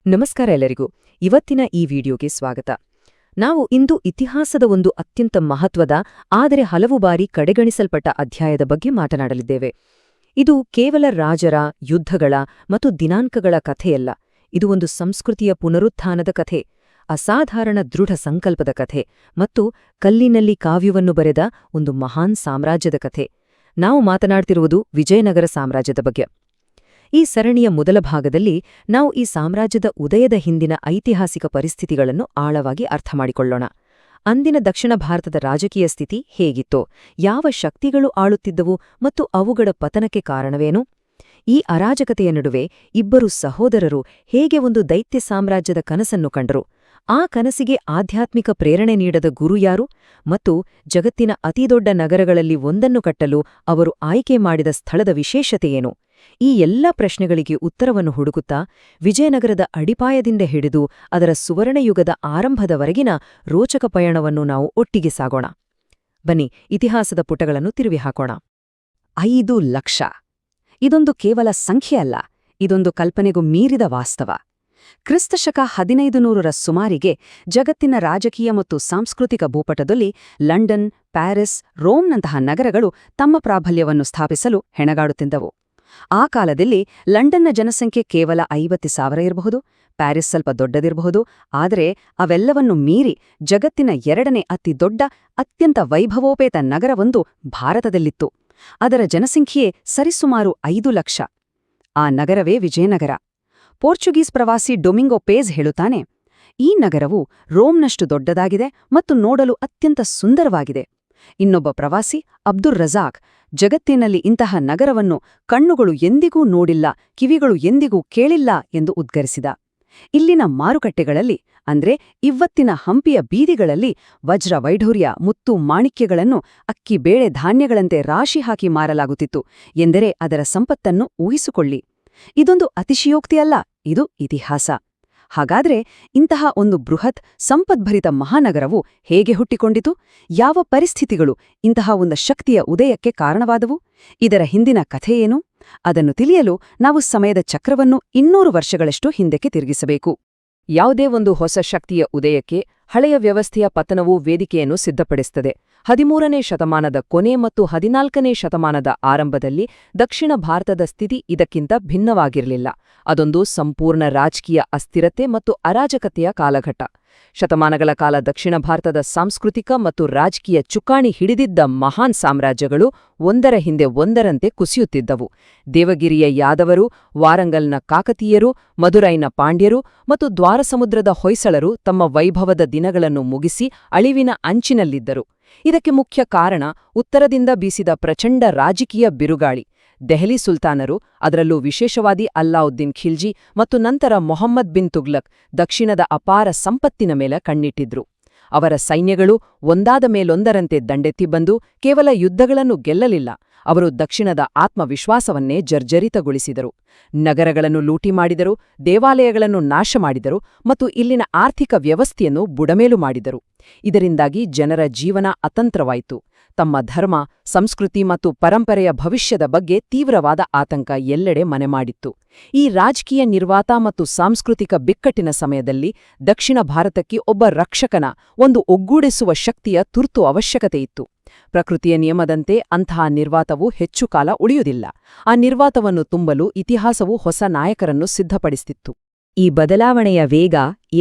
ನಮಸ್ಕಾರ ಎಲ್ಲರಿಗೂ. ಇವತ್ತಿನ ಈ ವಿಡಿಯೋಗೆ ಸ್ವಾಗತ. ನಾವು ಇಂದು ಇತಿಹಾಸದ ಒಂದು ಅತ್ಯಂತ ಮಹತ್ವದ ಆದರೆ ಹಲವು ಬಾರಿ ಕಡೆಗಣಿಸಲ್ಪಟ್ಟ ಅಧ್ಯಾಯದ ಬಗ್ಗೆ ಮಾತನಾಡಲಿದ್ದೇವೆ. ಇದು ಕೇವಲ ರಾಜರ, ಯುದ್ಧಗಳ ಮತ್ತು ದಿನಾಂಕಗಳ ಕಥೆಯಲ್ಲ. ಇದು ಒಂದು ಸಂಸ್ಕೃತಿಯ ಪುನರುತ್ಥಾನದ ಕಥೆ, ಅಸಾಧಾರಣ ದೃಢ ಸಂಕಲ್ಪದ ಕಥೆ ಮತ್ತು ಕಲ್ಲಿನಲ್ಲಿ ಕಾವ್ಯವನ್ನು ಬರೆದ ಒಂದು ಮಹಾನ್ ಸಾಮ್ರಾಜ್ಯದ ಕಥೆ. ನಾವು ಮಾತನಾಡ್ತಿರುವುದು ವಿಜಯನಗರ ಸಾಮ್ರಾಜ್ಯದ ಬಗ್ಗೆ. ಈ ಸರಣಿಯ ಮೊದಲ ಭಾಗದಲ್ಲಿ ನಾವು ಈ ಸಾಮ್ರಾಜ್ಯದ ಉದಯದ ಹಿಂದಿನ ಐತಿಹಾಸಿಕ ಪರಿಸ್ಥಿತಿಗಳನ್ನು ಆಳವಾಗಿ ಅರ್ಥಮಾಡಿಕೊಳ್ಳೋಣ. ಅಂದಿನ ದಕ್ಷಿಣ ಭಾರತದ ರಾಜಕೀಯ ಸ್ಥಿತಿ ಹೇಗಿತ್ತೋ, ಯಾವ ಶಕ್ತಿಗಳು ಆಳುತ್ತಿದ್ದವು ಮತ್ತು ಅವುಗಳ ಪತನಕ್ಕೆ ಕಾರಣವೇನು? ಈ ಅರಾಜಕತೆಯ ನಡುವೆ ಇಬ್ಬರು ಸಹೋದರರು ಹೇಗೆ ಒಂದು ದೈತ್ಯ ಸಾಮ್ರಾಜ್ಯದ ಕನಸನ್ನು ಕಂಡರು? ಆ ಕನಸಿಗೆ ಆಧ್ಯಾತ್ಮಿಕ ಪ್ರೇರಣೆ ನೀಡದ ಗುರು ಯಾರು? ಮತ್ತು ಜಗತ್ತಿನ ಅತಿದೊಡ್ಡ ನಗರಗಳಲ್ಲಿ ಒಂದನ್ನು ಕಟ್ಟಲು ಅವರು ಆಯ್ಕೆ ಮಾಡಿದ ಸ್ಥಳದ ವಿಶೇಷತೆಯೇನು? ಈ ಎಲ್ಲ ಪ್ರಶ್ನೆಗಳಿಗೆ ಉತ್ತರವನ್ನು ಹುಡುಕುತ್ತಾ ವಿಜಯನಗರದ ಅಡಿಪಾಯದಿಂದ ಹಿಡಿದು ಅದರ ಸುವರ್ಣಯುಗದ ಆರಂಭದವರೆಗಿನ ರೋಚಕ ಪಯಣವನ್ನು ನಾವು ಒಟ್ಟಿಗೆ ಸಾಗೋಣ. ಬನ್ನಿ, ಇತಿಹಾಸದ ಪುಟಗಳನ್ನು ತಿರುವಿ ಹಾಕೋಣ. 5,00,000 ಇದೊಂದು ಕೇವಲ ಸಂಖ್ಯೆಯಲ್ಲ, ಇದೊಂದು ಕಲ್ಪನೆಗೂ ಮೀರಿದ ವಾಸ್ತವ. ಕ್ರಿಸ್ತಶಕ 1500ರ ಸುಮಾರಿಗೆ ಜಗತ್ತಿನ ರಾಜಕೀಯ ಮತ್ತು ಸಾಂಸ್ಕೃತಿಕ ಭೂಪಟದಲ್ಲಿ ಲಂಡನ್, ಪ್ಯಾರಿಸ್, ರೋಮ್ನಂತಹ ನಗರಗಳು ತಮ್ಮ ಪ್ರಾಬಲ್ಯವನ್ನು ಸ್ಥಾಪಿಸಲು ಹೆಣಗಾಡುತ್ತಿದ್ದವು. ಆ ಕಾಲದಲ್ಲಿ ಲಂಡನ್ನ ಜನಸಂಖ್ಯೆ ಕೇವಲ 50,000 ಇರಬಹುದು, ಪ್ಯಾರಿಸ್ ಸ್ವಲ್ಪ ದೊಡ್ಡದಿರಬಹುದು, ಆದರೆ ಅವೆಲ್ಲವನ್ನು ಮೀರಿ ಜಗತ್ತಿನ ಎರಡನೇ ಅತಿ ದೊಡ್ಡ, ಅತ್ಯಂತ ವೈಭವೋಪೇತ ನಗರವೊಂದು ಭಾರತದಲ್ಲಿತ್ತು. ಅದರ ಜನಸಂಖ್ಯೆ ಸರಿಸುಮಾರು 5,00,000. ಆ ನಗರವೇ ವಿಜಯನಗರ. ಪೋರ್ಚುಗೀಸ್ ಪ್ರವಾಸಿ ಡೊಮಿಂಗೋ ಪೇಜ್ ಹೇಳುತ್ತಾನೆ, ಈ ನಗರವು ರೋಮ್ನಷ್ಟು ದೊಡ್ಡದಾಗಿದೆ ಮತ್ತು ನೋಡಲು ಅತ್ಯಂತ ಸುಂದರವಾಗಿದೆ. ಇನ್ನೊಬ್ಬ ಪ್ರವಾಸಿ ಅಬ್ದುರ್ ರಜಾಕ್, ಜಗತ್ತಿನಲ್ಲಿ ಇಂತಹ ನಗರವನ್ನು ಕಣ್ಣುಗಳು ಎಂದಿಗೂ ನೋಡಿಲ್ಲ, ಕಿವಿಗಳು ಎಂದಿಗೂ ಕೇಳಿಲ್ಲ ಎಂದು ಉದ್ಗರಿಸಿದ. ಇಲ್ಲಿನ ಮಾರುಕಟ್ಟೆಗಳಲ್ಲಿ, ಅಂದ್ರೆ ಇವತ್ತಿನ ಹಂಪಿಯ ಬೀದಿಗಳಲ್ಲಿ, ವಜ್ರ ವೈಢೂರ್ಯ, ಮುತ್ತು ಮಾಣಿಕ್ಯಗಳನ್ನು ಅಕ್ಕಿ ಬೇಳೆ ಧಾನ್ಯಗಳಂತೆ ರಾಶಿ ಹಾಕಿ ಮಾರಲಾಗುತ್ತಿತ್ತು ಎಂದರೆ ಅದರ ಸಂಪತ್ತನ್ನು ಊಹಿಸಿಕೊಳ್ಳಿ. ಇದೊಂದು ಅತಿಶಯೋಕ್ತಿಯಲ್ಲ, ಇದು ಇತಿಹಾಸ. ಹಾಗಾದ್ರೆ ಇಂತಹ ಒಂದು ಬೃಹತ್, ಸಂಪದ್ಭರಿತ ಮಹಾನಗರವು ಹೇಗೆ ಹುಟ್ಟಿಕೊಂಡಿತು? ಯಾವ ಪರಿಸ್ಥಿತಿಗಳು ಇಂತಹ ಒಂದು ಶಕ್ತಿಯ ಉದಯಕ್ಕೆ ಕಾರಣವಾದವು? ಇದರ ಹಿಂದಿನ ಕಥೆಯೇನು? ಅದನ್ನು ತಿಳಿಯಲು ನಾವು ಸಮಯದ ಚಕ್ರವನ್ನು 200 ವರ್ಷಗಳಷ್ಟು ಹಿಂದಕ್ಕೆ ತಿರುಗಿಸಬೇಕು. ಯಾವುದೇ ಒಂದು ಹೊಸ ಶಕ್ತಿಯ ಉದಯಕ್ಕೆ ಹಳೆಯ ವ್ಯವಸ್ಥೆಯ ಪತನವು ವೇದಿಕೆಯನ್ನು ಸಿದ್ಧಪಡಿಸುತ್ತದೆ. 13ನೇ ಶತಮಾನದ ಕೊನೆ ಮತ್ತು 14ನೇ ಶತಮಾನದ ಆರಂಭದಲ್ಲಿ ದಕ್ಷಿಣ ಭಾರತದ ಸ್ಥಿತಿ ಇದಕ್ಕಿಂತ ಭಿನ್ನವಾಗಿರಲಿಲ್ಲ. ಅದೊಂದು ಸಂಪೂರ್ಣ ರಾಜಕೀಯ ಅಸ್ಥಿರತೆ ಮತ್ತು ಅರಾಜಕತೆಯ ಕಾಲಘಟ್ಟ. ಶತಮಾನಗಳ ಕಾಲ ದಕ್ಷಿಣ ಭಾರತದ ಸಾಂಸ್ಕೃತಿಕ ಮತ್ತು ರಾಜಕೀಯ ಚುಕ್ಕಾಣಿ ಹಿಡಿದಿದ್ದ ಮಹಾನ್ ಸಾಮ್ರಾಜ್ಯಗಳು ಒಂದರ ಹಿಂದೆ ಒಂದರಂತೆ ಕುಸಿಯುತ್ತಿದ್ದವು. ದೇವಗಿರಿಯ ಯಾದವರು, ವಾರಂಗಲ್ನ ಕಾಕತೀಯರು, ಮದುರೈನ ಪಾಂಡ್ಯರು ಮತ್ತು ದ್ವಾರಸಮುದ್ರದ ಹೊಯ್ಸಳರು ತಮ್ಮ ವೈಭವದ ದಿನಗಳನ್ನು ಮುಗಿಸಿ ಅಳಿವಿನ ಅಂಚಿನಲ್ಲಿದ್ದರು. ಇದಕ್ಕೆ ಮುಖ್ಯ ಕಾರಣ ಉತ್ತರದಿಂದ ಬೀಸಿದ ಪ್ರಚಂಡ ರಾಜಕೀಯ ಬಿರುಗಾಳಿ. ದೆಹಲಿ ಸುಲ್ತಾನರು, ಅದರಲ್ಲೂ ವಿಶೇಷವಾದಿ ಅಲ್ಲಾವುದ್ದೀನ್ ಖಿಲ್ಜಿ ಮತ್ತು ನಂತರ ಮೊಹಮ್ಮದ್ ಬಿನ್ ತುಗ್ಲಕ್, ದಕ್ಷಿಣದ ಅಪಾರ ಸಂಪತ್ತಿನ ಮೇಲೆ ಕಣ್ಣಿಟ್ಟಿದ್ರು. ಅವರ ಸೈನ್ಯಗಳು ಒಂದಾದ ಮೇಲೊಂದರಂತೆ ದಂಡೆತ್ತಿ ಬಂದು ಕೇವಲ ಯುದ್ಧಗಳನ್ನು ಗೆಲ್ಲಲಿಲ್ಲ, ಅವರು ದಕ್ಷಿಣದ ಆತ್ಮವಿಶ್ವಾಸವನ್ನೇ ಜರ್ಜರಿತಗೊಳಿಸಿದರು. ನಗರಗಳನ್ನು ಲೂಟಿ ಮಾಡಿದರು, ದೇವಾಲಯಗಳನ್ನು ನಾಶ ಮಾಡಿದರು ಮತ್ತು ಇಲ್ಲಿನ ಆರ್ಥಿಕ ವ್ಯವಸ್ಥೆಯನ್ನು ಬುಡಮೇಲು ಮಾಡಿದರು. ಇದರಿಂದಾಗಿ ಜನರ ಜೀವನ ಅತಂತ್ರವಾಯಿತು. ತಮ್ಮ ಧರ್ಮ, ಸಂಸ್ಕೃತಿ ಮತ್ತು ಪರಂಪರೆಯ ಭವಿಷ್ಯದ ಬಗ್ಗೆ ತೀವ್ರವಾದ ಆತಂಕ ಎಲ್ಲೆಡೆ ಮನೆಮಾಡಿತ್ತು. ಈ ರಾಜಕೀಯ ನಿರ್ವಾತ ಮತ್ತು ಸಾಂಸ್ಕೃತಿಕ ಬಿಕ್ಕಟ್ಟಿನ ಸಮಯದಲ್ಲಿ ದಕ್ಷಿಣ ಭಾರತಕ್ಕೆ ಒಬ್ಬ ರಕ್ಷಕನ, ಒಂದು ಒಗ್ಗೂಡಿಸುವ ಶಕ್ತಿಯ ತುರ್ತು ಅವಶ್ಯಕತೆಯಿತ್ತು. ಪ್ರಕೃತಿಯ ನಿಯಮದಂತೆ ಅಂತಹ ನಿರ್ವಾತವು ಹೆಚ್ಚು ಕಾಲ ಉಳಿಯುವುದಿಲ್ಲ. ಆ ನಿರ್ವಾತವನ್ನು ತುಂಬಲು ಇತಿಹಾಸವು ಹೊಸ ನಾಯಕರನ್ನು ಸಿದ್ಧಪಡಿಸುತ್ತಿತ್ತು. ಈ ಬದಲಾವಣೆಯ ವೇಗ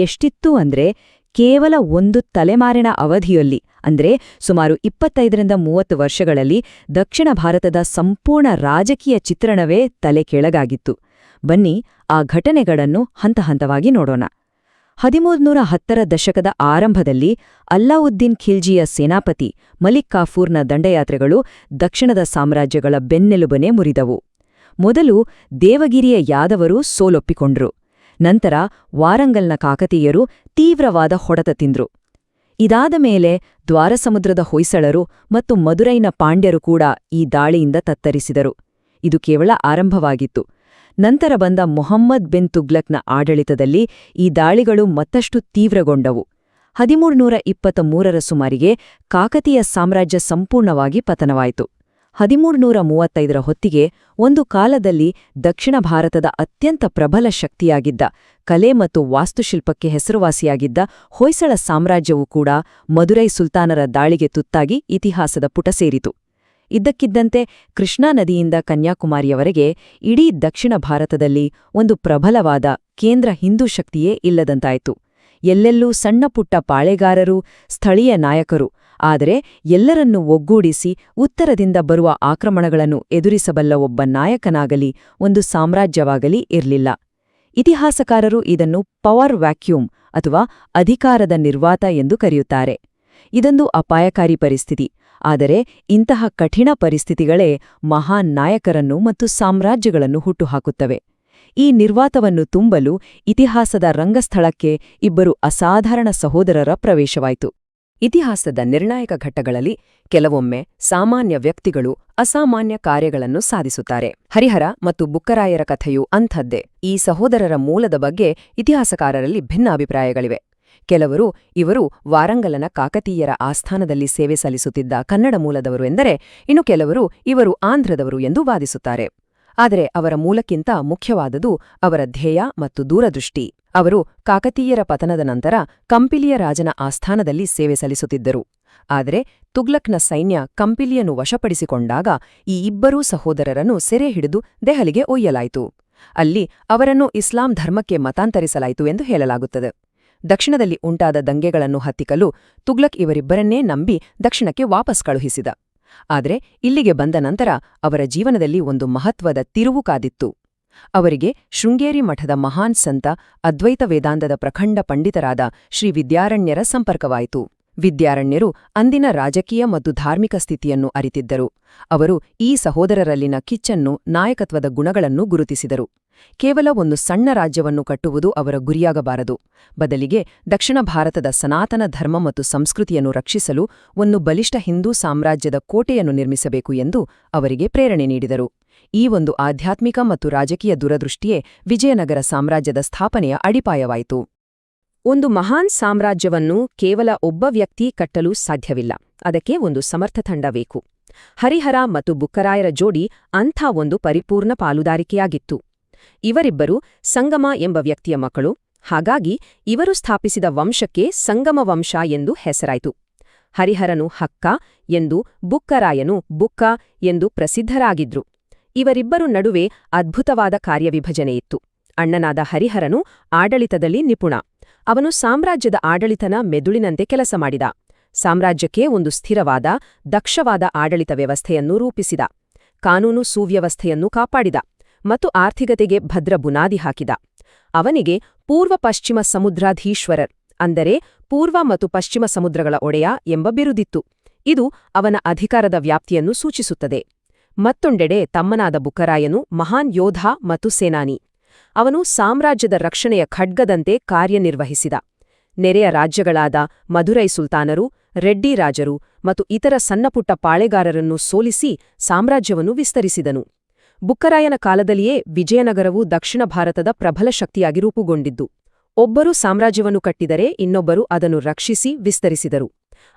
ಎಷ್ಟಿತ್ತು ಅಂದ್ರೆ, ಕೇವಲ ಒಂದು ತಲೆಮಾರಿನ ಅವಧಿಯಲ್ಲಿ, ಅಂದ್ರೆ ಸುಮಾರು 25-30 ವರ್ಷಗಳಲ್ಲಿ ದಕ್ಷಿಣ ಭಾರತದ ಸಂಪೂರ್ಣ ರಾಜಕೀಯ ಚಿತ್ರಣವೇ ತಲೆ ಕೆಳಗಾಗಿತ್ತು. ಬನ್ನಿ, ಆ ಘಟನೆಗಳನ್ನು ಹಂತಹಂತವಾಗಿ ನೋಡೋಣ. 1310ರ ದಶಕದ ಆರಂಭದಲ್ಲಿ ಅಲ್ಲಾವುದ್ದೀನ್ ಖಿಲ್ಜಿಯ ಸೇನಾಪತಿ ಮಲಿಕ್ ಕಾಫೂರ್ನ ದಂಡಯಾತ್ರೆಗಳು ದಕ್ಷಿಣದ ಸಾಮ್ರಾಜ್ಯಗಳ ಬೆನ್ನೆಲುಬನೆ ಮುರಿದವು. ಮೊದಲು ದೇವಗಿರಿಯ ಯಾದವರು ಸೋಲೊಪ್ಪಿಕೊಂಡ್ರು. ನಂತರ ವಾರಂಗಲ್ನ ಕಾಕತೀಯರು ತೀವ್ರವಾದ ಹೊಡೆತ ತಿಂದ್ರು. ಇದಾದ ಮೇಲೆ ದ್ವಾರಸಮುದ್ರದ ಹೊಯ್ಸಳರು ಮತ್ತು ಮದುರೈನ ಪಾಂಡ್ಯರು ಕೂಡ ಈ ದಾಳಿಯಿಂದ ತತ್ತರಿಸಿದರು. ಇದು ಕೇವಲ ಆರಂಭವಾಗಿತ್ತು. ನಂತರ ಬಂದ ಮೊಹಮ್ಮದ್ ಬಿನ್ ತುಗ್ಲಕ್ನ ಆಡಳಿತದಲ್ಲಿ ಈ ದಾಳಿಗಳು ಮತ್ತಷ್ಟು ತೀವ್ರಗೊಂಡವು. 1323ರ ಸುಮಾರಿಗೆ ಕಾಕತೀಯ ಸಾಮ್ರಾಜ್ಯ ಸಂಪೂರ್ಣವಾಗಿ ಪತನವಾಯಿತು. 1335ರ ಹೊತ್ತಿಗೆ ಒಂದು ಕಾಲದಲ್ಲಿ ದಕ್ಷಿಣ ಭಾರತದ ಅತ್ಯಂತ ಪ್ರಬಲ ಶಕ್ತಿಯಾಗಿದ್ದ ಕಲೆ ಮತ್ತು ವಾಸ್ತುಶಿಲ್ಪಕ್ಕೆ ಹೆಸರುವಾಸಿಯಾಗಿದ್ದ ಹೊಯ್ಸಳ ಸಾಮ್ರಾಜ್ಯವೂ ಕೂಡ ಮದುರೈ ಸುಲ್ತಾನರ ದಾಳಿಗೆ ತುತ್ತಾಗಿ ಇತಿಹಾಸದ ಪುಟ ಸೇರಿತು. ಇದ್ದಕ್ಕಿದ್ದಂತೆ ಕೃಷ್ಣಾ ನದಿಯಿಂದ ಕನ್ಯಾಕುಮಾರಿಯವರೆಗೆ ಇಡೀ ದಕ್ಷಿಣ ಭಾರತದಲ್ಲಿ ಒಂದು ಪ್ರಬಲವಾದ ಕೇಂದ್ರ ಹಿಂದೂ ಶಕ್ತಿಯೇ ಇಲ್ಲದಂತಾಯಿತು. ಎಲ್ಲೆಲ್ಲೂ ಸಣ್ಣಪುಟ್ಟ ಪಾಳೆಗಾರರು, ಸ್ಥಳೀಯ ನಾಯಕರು, ಆದರೆ ಎಲ್ಲರನ್ನೂ ಒಗ್ಗೂಡಿಸಿ ಉತ್ತರದಿಂದ ಬರುವ ಆಕ್ರಮಣಗಳನ್ನು ಎದುರಿಸಬಲ್ಲ ಒಬ್ಬ ನಾಯಕನಾಗಲಿ ಒಂದು ಸಾಮ್ರಾಜ್ಯವಾಗಲಿ ಇರಲಿಲ್ಲ. ಇತಿಹಾಸಕಾರರು ಇದನ್ನು ಪವರ್ ವ್ಯಾಕ್ಯೂಮ್ ಅಥವಾ ಅಧಿಕಾರದ ನಿರ್ವಾತ ಎಂದು ಕರೆಯುತ್ತಾರೆ. ಇದೊಂದು ಅಪಾಯಕಾರಿ ಪರಿಸ್ಥಿತಿ. ಆದರೆ ಇಂತಹ ಕಠಿಣ ಪರಿಸ್ಥಿತಿಗಳೇ ಮಹಾನ್ ನಾಯಕರನ್ನು ಮತ್ತು ಸಾಮ್ರಾಜ್ಯಗಳನ್ನು ಹುಟ್ಟುಹಾಕುತ್ತವೆ. ಈ ನಿರ್ವಾತವನ್ನು ತುಂಬಲು ಇತಿಹಾಸದ ರಂಗಸ್ಥಳಕ್ಕೆ ಇಬ್ಬರು ಅಸಾಧಾರಣ ಸಹೋದರರ ಪ್ರವೇಶವಾಯಿತು. ಇತಿಹಾಸದ ನಿರ್ಣಾಯಕ ಘಟ್ಟಗಳಲ್ಲಿ ಕೆಲವೊಮ್ಮೆ ಸಾಮಾನ್ಯ ವ್ಯಕ್ತಿಗಳು ಅಸಾಮಾನ್ಯ ಕಾರ್ಯಗಳನ್ನು ಸಾಧಿಸುತ್ತಾರೆ. ಹರಿಹರ ಮತ್ತು ಬುಕ್ಕರಾಯರ ಕಥೆಯೂ ಅಂಥದ್ದೇ. ಈ ಸಹೋದರರ ಮೂಲದ ಬಗ್ಗೆ ಇತಿಹಾಸಕಾರರಲ್ಲಿ ಭಿನ್ನ ಅಭಿಪ್ರಾಯಗಳಿವೆ. ಕೆಲವರು ಇವರು ವಾರಂಗಲನ ಕಾಕತೀಯರ ಆಸ್ಥಾನದಲ್ಲಿ ಸೇವೆ ಸಲ್ಲಿಸುತ್ತಿದ್ದ ಕನ್ನಡ ಮೂಲದವರು ಎಂದರೆ, ಇನ್ನು ಕೆಲವರು ಇವರು ಆಂಧ್ರದವರು ಎಂದು ವಾದಿಸುತ್ತಾರೆ. ಆದರೆ ಅವರ ಮೂಲಕ್ಕಿಂತ ಮುಖ್ಯವಾದುದು ಅವರ ಧ್ಯೇಯ ಮತ್ತು ದೂರದೃಷ್ಟಿ. ಅವರು ಕಾಕತೀಯರ ಪತನದ ನಂತರ ಕಂಪಿಲಿಯ ರಾಜನ ಆಸ್ಥಾನದಲ್ಲಿ ಸೇವೆ ಸಲ್ಲಿಸುತ್ತಿದ್ದರು. ಆದರೆ ತುಗ್ಲಕ್ನ ಸೈನ್ಯ ಕಂಪಿಲಿಯನ್ನು ವಶಪಡಿಸಿಕೊಂಡಾಗ ಈ ಇಬ್ಬರೂ ಸಹೋದರರನ್ನು ಸೆರೆ ಹಿಡಿದು ದೆಹಲಿಗೆ ಒಯ್ಯಲಾಯಿತು. ಅಲ್ಲಿ ಅವರನ್ನು ಇಸ್ಲಾಂ ಧರ್ಮಕ್ಕೆ ಮತಾಂತರಿಸಲಾಯಿತು ಎಂದು ಹೇಳಲಾಗುತ್ತದೆ. ದಕ್ಷಿಣದಲ್ಲಿ ಉಂಟಾದ ದಂಗೆಗಳನ್ನು ಹತ್ತಿಕ್ಕಲು ತುಗ್ಲಕ್ ಇವರಿಬ್ಬರನ್ನೇ ನಂಬಿ ದಕ್ಷಿಣಕ್ಕೆ ವಾಪಸ್ ಕಳುಹಿಸಿದ. ಆದರೆ ಇಲ್ಲಿಗೆ ಬಂದ ನಂತರ ಅವರ ಜೀವನದಲ್ಲಿ ಒಂದು ಮಹತ್ವದ ತಿರುವು ಕಾದಿತ್ತು. ಅವರಿಗೆ ಶೃಂಗೇರಿ ಮಠದ ಮಹಾನ್ ಸಂತ ಅದ್ವೈತ ವೇದಾಂತದ ಪ್ರಖಂಡ ಪಂಡಿತರಾದ ಶ್ರೀ ವಿದ್ಯಾರಣ್ಯರ ಸಂಪರ್ಕವಾಯಿತು. ವಿದ್ಯಾರಣ್ಯರು ಅಂದಿನ ರಾಜಕೀಯ ಮತ್ತು ಧಾರ್ಮಿಕ ಸ್ಥಿತಿಯನ್ನು ಅರಿತಿದ್ದರು. ಅವರು ಈ ಸಹೋದರರಲ್ಲಿನ ಕಿಚ್ಚನ್ನು, ನಾಯಕತ್ವದ ಗುಣಗಳನ್ನು ಗುರುತಿಸಿದರು. ಕೇವಲ ಒಂದು ಸಣ್ಣ ರಾಜ್ಯವನ್ನು ಕಟ್ಟುವುದು ಅವರ ಗುರಿಯಾಗಬಾರದು. ಬದಲಿಗೆ ದಕ್ಷಿಣ ಭಾರತದ ಸನಾತನ ಧರ್ಮ ಮತ್ತು ಸಂಸ್ಕೃತಿಯನ್ನು ರಕ್ಷಿಸಲು ಒಂದು ಬಲಿಷ್ಠ ಹಿಂದೂ ಸಾಮ್ರಾಜ್ಯದ ಕೋಟೆಯನ್ನು ನಿರ್ಮಿಸಬೇಕು ಎಂದು ಅವರಿಗೆ ಪ್ರೇರಣೆ ನೀಡಿದರು. ಈ ಒಂದು ಆಧ್ಯಾತ್ಮಿಕ ಮತ್ತು ರಾಜಕೀಯ ದೂರದೃಷ್ಟಿಯೇ ವಿಜಯನಗರ ಸಾಮ್ರಾಜ್ಯದ ಸ್ಥಾಪನೆಯ ಅಡಿಪಾಯವಾಯಿತು. ಒಂದು ಮಹಾನ್ ಸಾಮ್ರಾಜ್ಯವನ್ನು ಕೇವಲ ಒಬ್ಬ ವ್ಯಕ್ತಿ ಕಟ್ಟಲು ಸಾಧ್ಯವಿಲ್ಲ. ಅದಕ್ಕೆ ಒಂದು ಸಮರ್ಥ ತಂಡ ಬೇಕು. ಹರಿಹರ ಮತ್ತು ಬುಕ್ಕರಾಯರ ಜೋಡಿ ಅಂಥ ಒಂದು ಪರಿಪೂರ್ಣ ಪಾಲುದಾರಿಕೆಯಾಗಿತ್ತು. ಇವರಿಬ್ಬರು ಸಂಗಮ ಎಂಬ ವ್ಯಕ್ತಿಯ ಮಕ್ಕಳು. ಹಾಗಾಗಿ ಇವರು ಸ್ಥಾಪಿಸಿದ ವಂಶಕ್ಕೆ ಸಂಗಮ ವಂಶ ಎಂದು ಹೆಸರಾಯಿತು. ಹರಿಹರನು ಹಕ್ಕ ಎಂದು, ಬುಕ್ಕರಾಯನು ಬುಕ್ಕ ಎಂದು ಪ್ರಸಿದ್ಧರಾಗಿದ್ರು. ಇವರಿಬ್ಬರು ನಡುವೆ ಅದ್ಭುತವಾದ ಕಾರ್ಯವಿಭಜನೆಯಿತ್ತು. ಅಣ್ಣನಾದ ಹರಿಹರನು ಆಡಳಿತದಲ್ಲಿ ನಿಪುಣ. ಅವನು ಸಾಮ್ರಾಜ್ಯದ ಆಡಳಿತನ ಮೆದುಳಿನಂತೆ ಕೆಲಸ ಮಾಡಿದ. ಸಾಮ್ರಾಜ್ಯಕ್ಕೆ ಒಂದು ಸ್ಥಿರವಾದ, ದಕ್ಷವಾದ ಆಡಳಿತ ವ್ಯವಸ್ಥೆಯನ್ನು ರೂಪಿಸಿದ. ಕಾನೂನು ಸುವ್ಯವಸ್ಥೆಯನ್ನು ಕಾಪಾಡಿದ ಮತ್ತು ಆರ್ಥಿಕತೆಗೆ ಭದ್ರ ಬುನಾದಿ ಹಾಕಿದ. ಅವನಿಗೆ ಪೂರ್ವ ಪಶ್ಚಿಮ ಸಮುದ್ರಾಧೀಶ್ವರರ್, ಅಂದರೆ ಪೂರ್ವ ಮತ್ತು ಪಶ್ಚಿಮ ಸಮುದ್ರಗಳ ಒಡೆಯ ಎಂಬ ಬಿರುದಿತ್ತು. ಇದು ಅವನ ಅಧಿಕಾರದ ವ್ಯಾಪ್ತಿಯನ್ನು ಸೂಚಿಸುತ್ತದೆ. ಮತ್ತೊಂದೆಡೆ ತಮ್ಮನಾದ ಬುಕ್ಕರಾಯನು ಮಹಾನ್ ಯೋಧ ಮತ್ತು ಸೇನಾನಿ. ಅವನು ಸಾಮ್ರಾಜ್ಯದ ರಕ್ಷಣೆಯ ಖಡ್ಗದಂತೆ ಕಾರ್ಯನಿರ್ವಹಿಸಿದ. ನೆರೆಯ ರಾಜ್ಯಗಳಾದ ಮದುರೈ ಸುಲ್ತಾನರು, ರೆಡ್ಡಿ ರಾಜರು ಮತ್ತು ಇತರ ಸಣ್ಣಪುಟ್ಟ ಪಾಳೆಗಾರರನ್ನು ಸೋಲಿಸಿ ಸಾಮ್ರಾಜ್ಯವನ್ನು ವಿಸ್ತರಿಸಿದನು. ಬುಕ್ಕರಾಯನ ಕಾಲದಲ್ಲಿಯೇ ವಿಜಯನಗರವು ದಕ್ಷಿಣ ಭಾರತದ ಪ್ರಬಲ ಶಕ್ತಿಯಾಗಿ ರೂಪುಗೊಂಡಿದ್ದು. ಒಬ್ಬರು ಸಾಮ್ರಾಜ್ಯವನ್ನು ಕಟ್ಟಿದರೆ ಇನ್ನೊಬ್ಬರು ಅದನ್ನು ರಕ್ಷಿಸಿ ವಿಸ್ತರಿಸಿದರು.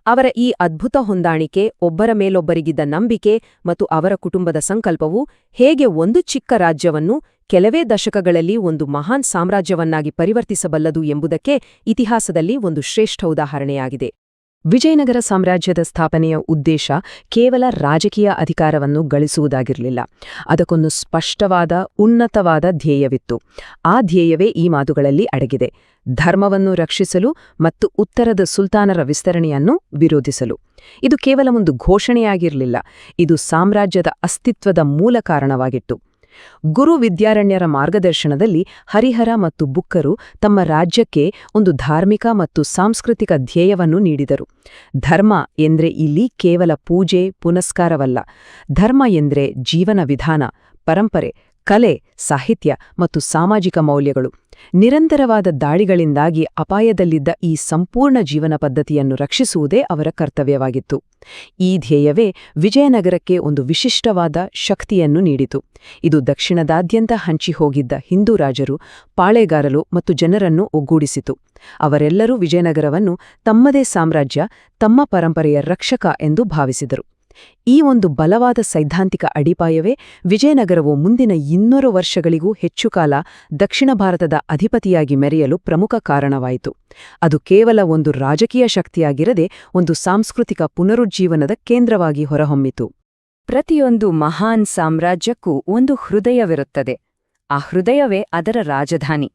ಅವರ ಈ ಅದ್ಭುತ ಹೊಂದಾಣಿಕೆ, ಒಬ್ಬರ ಮೇಲೊಬ್ಬರಿಗಿದ್ದ ನಂಬಿಕೆ ಮತ್ತು ಅವರ ಕುಟುಂಬದ ಸಂಕಲ್ಪವು ಹೇಗೆ ಒಂದು ಚಿಕ್ಕ ರಾಜ್ಯವನ್ನು ಕೆಲವೇ ದಶಕಗಳಲ್ಲಿ ಒಂದು ಮಹಾನ್ ಸಾಮ್ರಾಜ್ಯವನ್ನಾಗಿ ಪರಿವರ್ತಿಸಬಲ್ಲದು ಎಂಬುದಕ್ಕೆ ಇತಿಹಾಸದಲ್ಲಿ ಒಂದು ಶ್ರೇಷ್ಠ ಉದಾಹರಣೆಯಾಗಿದೆ. ವಿಜಯನಗರ ಸಾಮ್ರಾಜ್ಯದ ಸ್ಥಾಪನೆಯ ಉದ್ದೇಶ ಕೇವಲ ರಾಜಕೀಯ ಅಧಿಕಾರವನ್ನು ಗಳಿಸುವುದಾಗಿರಲಿಲ್ಲ. ಅದಕ್ಕೊಂದು ಸ್ಪಷ್ಟವಾದ, ಉನ್ನತವಾದ ಧ್ಯೇಯವಿತ್ತು. ಆ ಧ್ಯೇಯವೇ ಈ ಮಾತುಗಳಲ್ಲಿ ಅಡಗಿದೆ: ಧರ್ಮವನ್ನು ರಕ್ಷಿಸಲು ಮತ್ತು ಉತ್ತರದ ಸುಲ್ತಾನರ ವಿಸ್ತರಣೆಯನ್ನು ವಿರೋಧಿಸಲು. ಇದು ಕೇವಲ ಒಂದು ಘೋಷಣೆಯಾಗಿರಲಿಲ್ಲ, ಇದು ಸಾಮ್ರಾಜ್ಯದ ಅಸ್ತಿತ್ವದ ಮೂಲ ಕಾರಣವಾಗಿತ್ತು. ಗುರು ವಿದ್ಯಾರಣ್ಯರ ಮಾರ್ಗದರ್ಶನದಲ್ಲಿ ಹರಿಹರ ಮತ್ತು ಬುಕ್ಕರು ತಮ್ಮ ರಾಜ್ಯಕ್ಕೆ ಒಂದು ಧಾರ್ಮಿಕ ಮತ್ತು ಸಾಂಸ್ಕೃತಿಕ ಧ್ಯೇಯವನ್ನು ನೀಡಿದರು. ಧರ್ಮ ಎಂದ್ರೆ ಇಲ್ಲಿ ಕೇವಲ ಪೂಜೆ, ಪುನಸ್ಕಾರವಲ್ಲ. ಧರ್ಮ ಎಂದ್ರೆ ಜೀವನ ವಿಧಾನ, ಪರಂಪರೆ, ಕಲೆ, ಸಾಹಿತ್ಯ ಮತ್ತು ಸಾಮಾಜಿಕ ಮೌಲ್ಯಗಳು. ನಿರಂತರವಾದ ದಾಳಿಗಳಿಂದಾಗಿ ಅಪಾಯದಲ್ಲಿದ್ದ ಈ ಸಂಪೂರ್ಣ ಜೀವನ ಪದ್ಧತಿಯನ್ನು ರಕ್ಷಿಸುವುದೇ ಅವರ ಕರ್ತವ್ಯವಾಗಿತ್ತು. ಈ ಧ್ಯೇಯವೇ ವಿಜಯನಗರಕ್ಕೆ ಒಂದು ವಿಶಿಷ್ಟವಾದ ಶಕ್ತಿಯನ್ನು ನೀಡಿತು. ಇದು ದಕ್ಷಿಣದಾದ್ಯಂತ ಹಂಚಿಹೋಗಿದ್ದ ಹಿಂದೂ ರಾಜರು, ಪಾಳೆಗಾರರು ಮತ್ತು ಜನರನ್ನು ಒಗ್ಗೂಡಿಸಿತು. ಅವರೆಲ್ಲರೂ ವಿಜಯನಗರವನ್ನು ತಮ್ಮದೇ ಸಾಮ್ರಾಜ್ಯ, ತಮ್ಮ ಪರಂಪರೆಯ ರಕ್ಷಕ ಎಂದು ಭಾವಿಸಿದರು. ಈ ಒಂದು ಬಲವಾದ ಸೈದ್ಧಾಂತಿಕ ಅಡಿಪಾಯವೇ ವಿಜಯನಗರವು ಮುಂದಿನ 200 ವರ್ಷಗಳಿಗೂ ಹೆಚ್ಚು ಕಾಲ ದಕ್ಷಿಣ ಭಾರತದ ಅಧಿಪತಿಯಾಗಿ ಮೆರೆಯಲು ಪ್ರಮುಖ ಕಾರಣವಾಯಿತು. ಅದು ಕೇವಲ ಒಂದು ರಾಜಕೀಯ ಶಕ್ತಿಯಾಗಿರದೆ ಒಂದು ಸಾಂಸ್ಕೃತಿಕ ಪುನರುಜ್ಜೀವನದ ಕೇಂದ್ರವಾಗಿ ಹೊರಹೊಮ್ಮಿತು. ಪ್ರತಿಯೊಂದು ಮಹಾನ್ ಸಾಮ್ರಾಜ್ಯಕ್ಕೂ ಒಂದು ಹೃದಯವಿರುತ್ತದೆ. ಆ ಹೃದಯವೇ ಅದರ ರಾಜಧಾನಿ.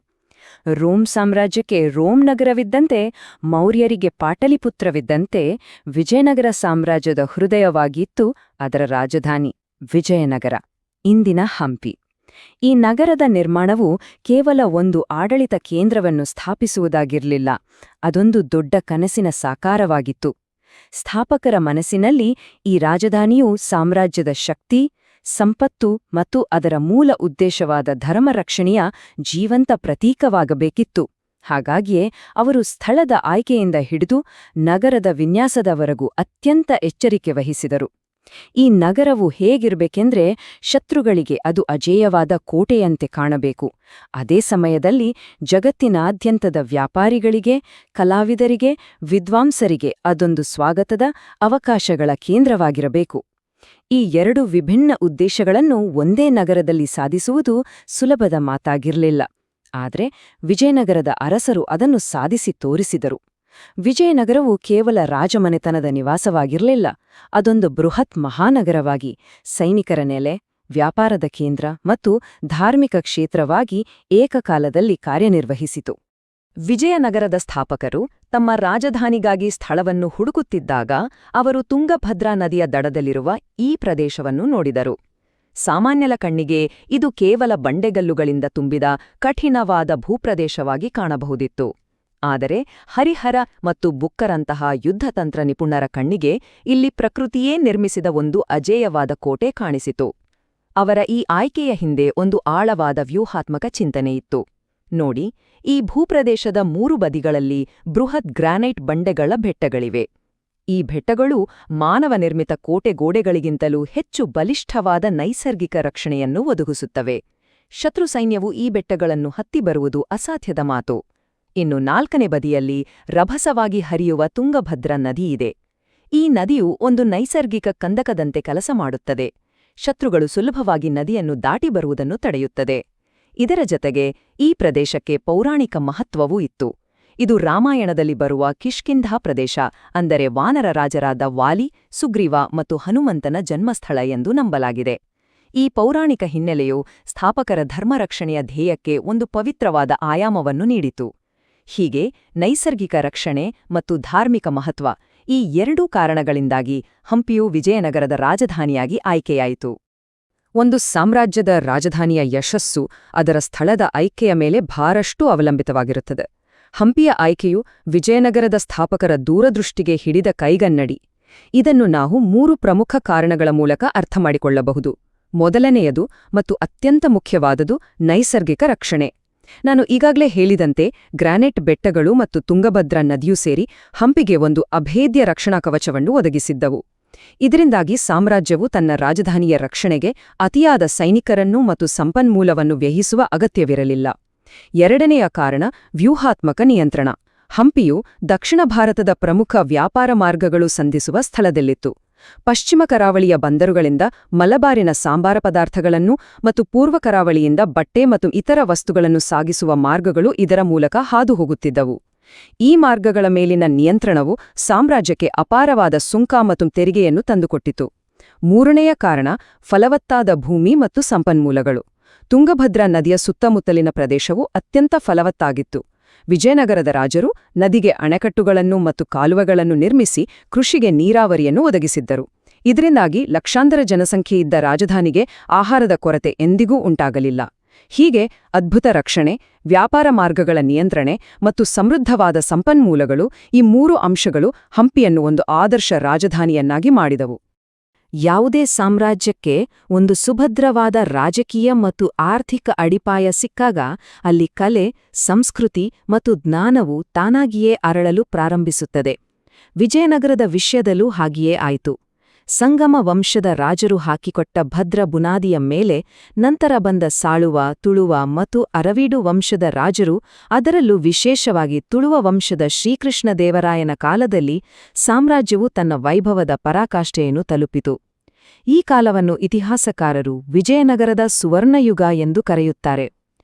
ರೋಮ್ ಸಾಮ್ರಾಜ್ಯಕ್ಕೆ ರೋಮ್ ನಗರವಿದ್ದಂತೆ, ಮೌರ್ಯರಿಗೆ ಪಾಟಲಿಪುತ್ರವಿದ್ದಂತೆ, ವಿಜಯನಗರ ಸಾಮ್ರಾಜ್ಯದ ಹೃದಯವಾಗಿತ್ತು ಅದರ ರಾಜಧಾನಿ ವಿಜಯನಗರ, ಇಂದಿನ ಹಂಪಿ. ಈ ನಗರದ ನಿರ್ಮಾಣವು ಕೇವಲ ಒಂದು ಆಡಳಿತ ಕೇಂದ್ರವನ್ನು ಸ್ಥಾಪಿಸುವುದಾಗಿರಲಿಲ್ಲ, ಅದೊಂದು ದೊಡ್ಡ ಕನಸಿನ ಸಾಕಾರವಾಗಿತ್ತು. ಸ್ಥಾಪಕರ ಮನಸ್ಸಿನಲ್ಲಿ ಈ ರಾಜಧಾನಿಯು ಸಾಮ್ರಾಜ್ಯದ ಶಕ್ತಿ, ಸಂಪತ್ತು ಮತ್ತು ಅದರ ಮೂಲ ಉದ್ದೇಶವಾದ ಧರ್ಮರಕ್ಷಣೆಯ ಜೀವಂತ ಪ್ರತೀಕವಾಗಬೇಕಿತ್ತು. ಹಾಗಾಗಿಯೇ ಅವರು ಸ್ಥಳದ ಆಯ್ಕೆಯಿಂದ ಹಿಡಿದು ನಗರದ ವಿನ್ಯಾಸದವರೆಗೂ ಅತ್ಯಂತ ಎಚ್ಚರಿಕೆ ವಹಿಸಿದರು. ಈ ನಗರವು ಹೇಗಿರಬೇಕೆಂದ್ರೆ ಶತ್ರುಗಳಿಗೆ ಅದು ಅಜೇಯವಾದ ಕೋಟೆಯಂತೆ ಕಾಣಬೇಕು. ಅದೇ ಸಮಯದಲ್ಲಿ ಜಗತ್ತಿನಾದ್ಯಂತದ ವ್ಯಾಪಾರಿಗಳಿಗೆ, ಕಲಾವಿದರಿಗೆ, ವಿದ್ವಾಂಸರಿಗೆ ಅದೊಂದು ಸ್ವಾಗತದ, ಅವಕಾಶಗಳ ಕೇಂದ್ರವಾಗಿರಬೇಕು. ಈ 2 ವಿಭಿನ್ನ ಉದ್ದೇಶಗಳನ್ನು ಒಂದೇ ನಗರದಲ್ಲಿ ಸಾಧಿಸುವುದು ಸುಲಭದ ಮಾತಾಗಿರಲಿಲ್ಲ. ಆದರೆ ವಿಜಯನಗರದ ಅರಸರು ಅದನ್ನು ಸಾಧಿಸಿ ತೋರಿಸಿದರು. ವಿಜಯನಗರವು ಕೇವಲ ರಾಜಮನೆತನದ ನಿವಾಸವಾಗಿರಲಿಲ್ಲ, ಅದೊಂದು ಬೃಹತ್ ಮಹಾನಗರವಾಗಿ, ಸೈನಿಕರ ನೆಲೆ, ವ್ಯಾಪಾರದ ಕೇಂದ್ರ ಮತ್ತು ಧಾರ್ಮಿಕ ಕ್ಷೇತ್ರವಾಗಿ ಏಕಕಾಲದಲ್ಲಿ ಕಾರ್ಯನಿರ್ವಹಿಸಿತು. ವಿಜಯನಗರದ ಸ್ಥಾಪಕರು ತಮ್ಮ ರಾಜಧಾನಿಗಾಗಿ ಸ್ಥಳವನ್ನು ಹುಡುಕುತ್ತಿದ್ದಾಗ ಅವರು ತುಂಗಭದ್ರಾ ನದಿಯ ದಡದಲ್ಲಿರುವ ಈ ಪ್ರದೇಶವನ್ನು ನೋಡಿದರು. ಸಾಮಾನ್ಯಲ ಕಣ್ಣಿಗೆ ಇದು ಕೇವಲ ಬಂಡೆಗಲ್ಲುಗಳಿಂದ ತುಂಬಿದ ಕಠಿಣವಾದ ಭೂಪ್ರದೇಶವಾಗಿ ಕಾಣಬಹುದಿತ್ತು. ಆದರೆ ಹರಿಹರ ಮತ್ತು ಬುಕ್ಕರಂತಹ ಯುದ್ಧತಂತ್ರ ನಿಪುಣರ ಕಣ್ಣಿಗೆ ಇಲ್ಲಿ ಪ್ರಕೃತಿಯೇ ನಿರ್ಮಿಸಿದ ಒಂದು ಅಜೇಯವಾದ ಕೋಟೆ ಕಾಣಿಸಿತು. ಅವರ ಈ ಆಯ್ಕೆಯ ಹಿಂದೆ ಒಂದು ಆಳವಾದ ವ್ಯೂಹಾತ್ಮಕ ಚಿಂತನೆಯಿತ್ತು. ನೋಡಿ, ಈ ಭೂಪ್ರದೇಶದ 3 ಬದಿಗಳಲ್ಲಿ ಬೃಹತ್ ಗ್ರಾನೈಟ್ ಬಂಡೆಗಳ ಬೆಟ್ಟಗಳಿವೆ. ಈ ಬೆಟ್ಟಗಳು ಮಾನವ ನಿರ್ಮಿತ ಕೋಟೆ ಗೋಡೆಗಳಿಗಿಂತಲೂ ಹೆಚ್ಚು ಬಲಿಷ್ಠವಾದ ನೈಸರ್ಗಿಕ ರಕ್ಷಣೆಯನ್ನು ಒದಗಿಸುತ್ತವೆ. ಶತ್ರು ಸೈನ್ಯವು ಈ ಬೆಟ್ಟಗಳನ್ನು ಹತ್ತಿ ಬರುವುದು ಅಸಾಧ್ಯದ ಮಾತು. ಇನ್ನು 4ನೇ ಬದಿಯಲ್ಲಿ ರಭಸವಾಗಿ ಹರಿಯುವ ತುಂಗಭದ್ರಾ ನದಿಯಿದೆ. ಈ ನದಿಯು ಒಂದು ನೈಸರ್ಗಿಕ ಕಂದಕದಂತೆ ಕೆಲಸ ಮಾಡುತ್ತದೆ. ಶತ್ರುಗಳು ಸುಲಭವಾಗಿ ನದಿಯನ್ನು ದಾಟಿ ಬರುವುದನ್ನು ತಡೆಯುತ್ತದೆ. ಇದರ ಜತೆಗೆ ಈ ಪ್ರದೇಶಕ್ಕೆ ಪೌರಾಣಿಕ ಮಹತ್ವವೂ ಇತ್ತು. ಇದು ರಾಮಾಯಣದಲ್ಲಿ ಬರುವ ಕಿಷ್ಕಿಂಧಾ ಪ್ರದೇಶ, ಅಂದರೆ ವಾನರ ರಾಜರಾದ ವಾಲಿ, ಸುಗ್ರೀವ ಮತ್ತು ಹನುಮಂತನ ಜನ್ಮಸ್ಥಳ ಎಂದು ನಂಬಲಾಗಿದೆ. ಈ ಪೌರಾಣಿಕ ಹಿನ್ನೆಲೆಯು ಸ್ಥಾಪಕರ ಧರ್ಮರಕ್ಷಣೆಯ ಧ್ಯೇಯಕ್ಕೆ ಒಂದು ಪವಿತ್ರವಾದ ಆಯಾಮವನ್ನು ನೀಡಿತು. ಹೀಗೆ ನೈಸರ್ಗಿಕ ರಕ್ಷಣೆ ಮತ್ತು ಧಾರ್ಮಿಕ ಮಹತ್ವ, ಈ 2 ಕಾರಣಗಳಿಂದಾಗಿ ಹಂಪಿಯು ವಿಜಯನಗರದ ರಾಜಧಾನಿಯಾಗಿ ಆಯ್ಕೆಯಾಯಿತು. ಒಂದು ಸಾಮ್ರಾಜ್ಯದ ರಾಜಧಾನಿಯ ಯಶಸ್ಸು ಅದರ ಸ್ಥಳದ ಆಯ್ಕೆಯ ಮೇಲೆ ಭಾರಷ್ಟು ಅವಲಂಬಿತವಾಗಿರುತ್ತದೆ. ಹಂಪಿಯ ಆಯ್ಕೆಯು ವಿಜಯನಗರದ ಸ್ಥಾಪಕರ ದೂರದೃಷ್ಟಿಗೆ ಹಿಡಿದ ಕೈಗನ್ನಡಿ. ಇದನ್ನು ನಾವು 3 ಪ್ರಮುಖ ಕಾರಣಗಳ ಮೂಲಕ ಅರ್ಥಮಾಡಿಕೊಳ್ಳಬಹುದು. ಮೊದಲನೆಯದು ಮತ್ತು ಅತ್ಯಂತ ಮುಖ್ಯವಾದುದು ನೈಸರ್ಗಿಕ ರಕ್ಷಣೆ. ನಾನು ಈಗಾಗಲೇ ಹೇಳಿದಂತೆ ಗ್ರಾನೈಟ್ ಬೆಟ್ಟಗಳು ಮತ್ತು ತುಂಗಭದ್ರಾ ನದಿಯೂ ಸೇರಿ ಹಂಪಿಗೆ ಒಂದು ಅಭೇದ್ಯ ರಕ್ಷಣಾ ಕವಚವನ್ನು ಒದಗಿಸಿದ್ದವು. ಇದರಿಂದಾಗಿ ಸಾಮ್ರಾಜ್ಯವು ತನ್ನ ರಾಜಧಾನಿಯ ರಕ್ಷಣೆಗೆ ಅತಿಯಾದ ಸೈನಿಕರನ್ನು ಮತ್ತು ಸಂಪನ್ಮೂಲವನ್ನು ವ್ಯಯಿಸುವ ಅಗತ್ಯವಿರಲಿಲ್ಲ. ಎರಡನೆಯ ಕಾರಣ ವ್ಯೂಹಾತ್ಮಕ ನಿಯಂತ್ರಣ. ಹಂಪಿಯು ದಕ್ಷಿಣ ಭಾರತದ ಪ್ರಮುಖ ವ್ಯಾಪಾರ ಮಾರ್ಗಗಳು ಸಂಧಿಸುವ ಸ್ಥಳದಲ್ಲಿತ್ತು. ಪಶ್ಚಿಮ ಕರಾವಳಿಯ ಬಂದರುಗಳಿಂದ ಮಲಬಾರಿನ ಸಾಂಬಾರ ಪದಾರ್ಥಗಳನ್ನು ಮತ್ತು ಪೂರ್ವ ಕರಾವಳಿಯಿಂದ ಬಟ್ಟೆ ಮತ್ತು ಇತರ ವಸ್ತುಗಳನ್ನು ಸಾಗಿಸುವ ಮಾರ್ಗಗಳು ಇದರ ಮೂಲಕ ಹಾದುಹೋಗುತ್ತಿದ್ದವು. ಈ ಮಾರ್ಗಗಳ ಮೇಲಿನ ನಿಯಂತ್ರಣವು ಸಾಮ್ರಾಜ್ಯಕ್ಕೆ ಅಪಾರವಾದ ಸುಂಕ ಮತ್ತು ತೆರಿಗೆಯನ್ನು ತಂದುಕೊಟ್ಟಿತು. ಮೂರನೆಯ ಕಾರಣ ಫಲವತ್ತಾದ ಭೂಮಿ ಮತ್ತು ಸಂಪನ್ಮೂಲಗಳು. ತುಂಗಭದ್ರಾ ನದಿಯ ಸುತ್ತಮುತ್ತಲಿನ ಪ್ರದೇಶವು ಅತ್ಯಂತ ಫಲವತ್ತಾಗಿತ್ತು. ವಿಜಯನಗರದ ರಾಜರು ನದಿಗೆ ಅಣೆಕಟ್ಟುಗಳನ್ನು ಮತ್ತು ಕಾಲುವೆಗಳನ್ನು ನಿರ್ಮಿಸಿ ಕೃಷಿಗೆ ನೀರಾವರಿಯನ್ನು ಒದಗಿಸಿದ್ದರು. ಇದರಿಂದಾಗಿ ಲಕ್ಷಾಂತರ ಜನಸಂಖ್ಯೆಯಿದ್ದ ರಾಜಧಾನಿಗೆ ಆಹಾರದ ಕೊರತೆ ಎಂದಿಗೂ ಉಂಟಾಗಲಿಲ್ಲ. ಹೀಗೆ ಅದ್ಭುತ ರಕ್ಷಣೆ, ವ್ಯಾಪಾರ ಮಾರ್ಗಗಳ ನಿಯಂತ್ರಣೆ ಮತ್ತು ಸಮೃದ್ಧವಾದ ಸಂಪನ್ಮೂಲಗಳು, ಈ 3 ಅಂಶಗಳು ಹಂಪಿಯನ್ನು ಒಂದು ಆದರ್ಶ ರಾಜಧಾನಿಯನ್ನಾಗಿ ಮಾಡಿದವು. ಯಾವುದೇ ಸಾಮ್ರಾಜ್ಯಕ್ಕೆ ಒಂದು ಸುಭದ್ರವಾದ ರಾಜಕೀಯ ಮತ್ತು ಆರ್ಥಿಕ ಅಡಿಪಾಯ ಸಿಕ್ಕಾಗ ಅಲ್ಲಿ ಕಲೆ, ಸಂಸ್ಕೃತಿ ಮತ್ತು ಜ್ಞಾನವು ತಾನಾಗಿಯೇ ಅರಳಲು ಪ್ರಾರಂಭಿಸುತ್ತದೆ. ವಿಜಯನಗರದ ವಿಷಯದಲ್ಲೂ ಹಾಗೆಯೇ ಆಯಿತು. ಸಂಗಮ ವಂಶದ ರಾಜರು ಹಾಕಿಕೊಟ್ಟ ಭದ್ರ ಬುನಾದಿಯ ಮೇಲೆ ನಂತರ ಬಂದ ಸಾಳುವ, ತುಳುವ ಮತ್ತು ಅರವೀಡು ವಂಶದ ರಾಜರು, ಅದರಲ್ಲೂ ವಿಶೇಷವಾಗಿ ತುಳುವ ವಂಶದ ಶ್ರೀಕೃಷ್ಣದೇವರಾಯನ ಕಾಲದಲ್ಲಿ ಸಾಮ್ರಾಜ್ಯವು ತನ್ನ ವೈಭವದ ಪರಾಕಾಷ್ಠೆಯನ್ನು ತಲುಪಿತು. ಈ ಕಾಲವನ್ನು ಇತಿಹಾಸಕಾರರು ವಿಜಯನಗರದ ಸುವರ್ಣಯುಗ ಎಂದು ಕರೆಯುತ್ತಾರೆ.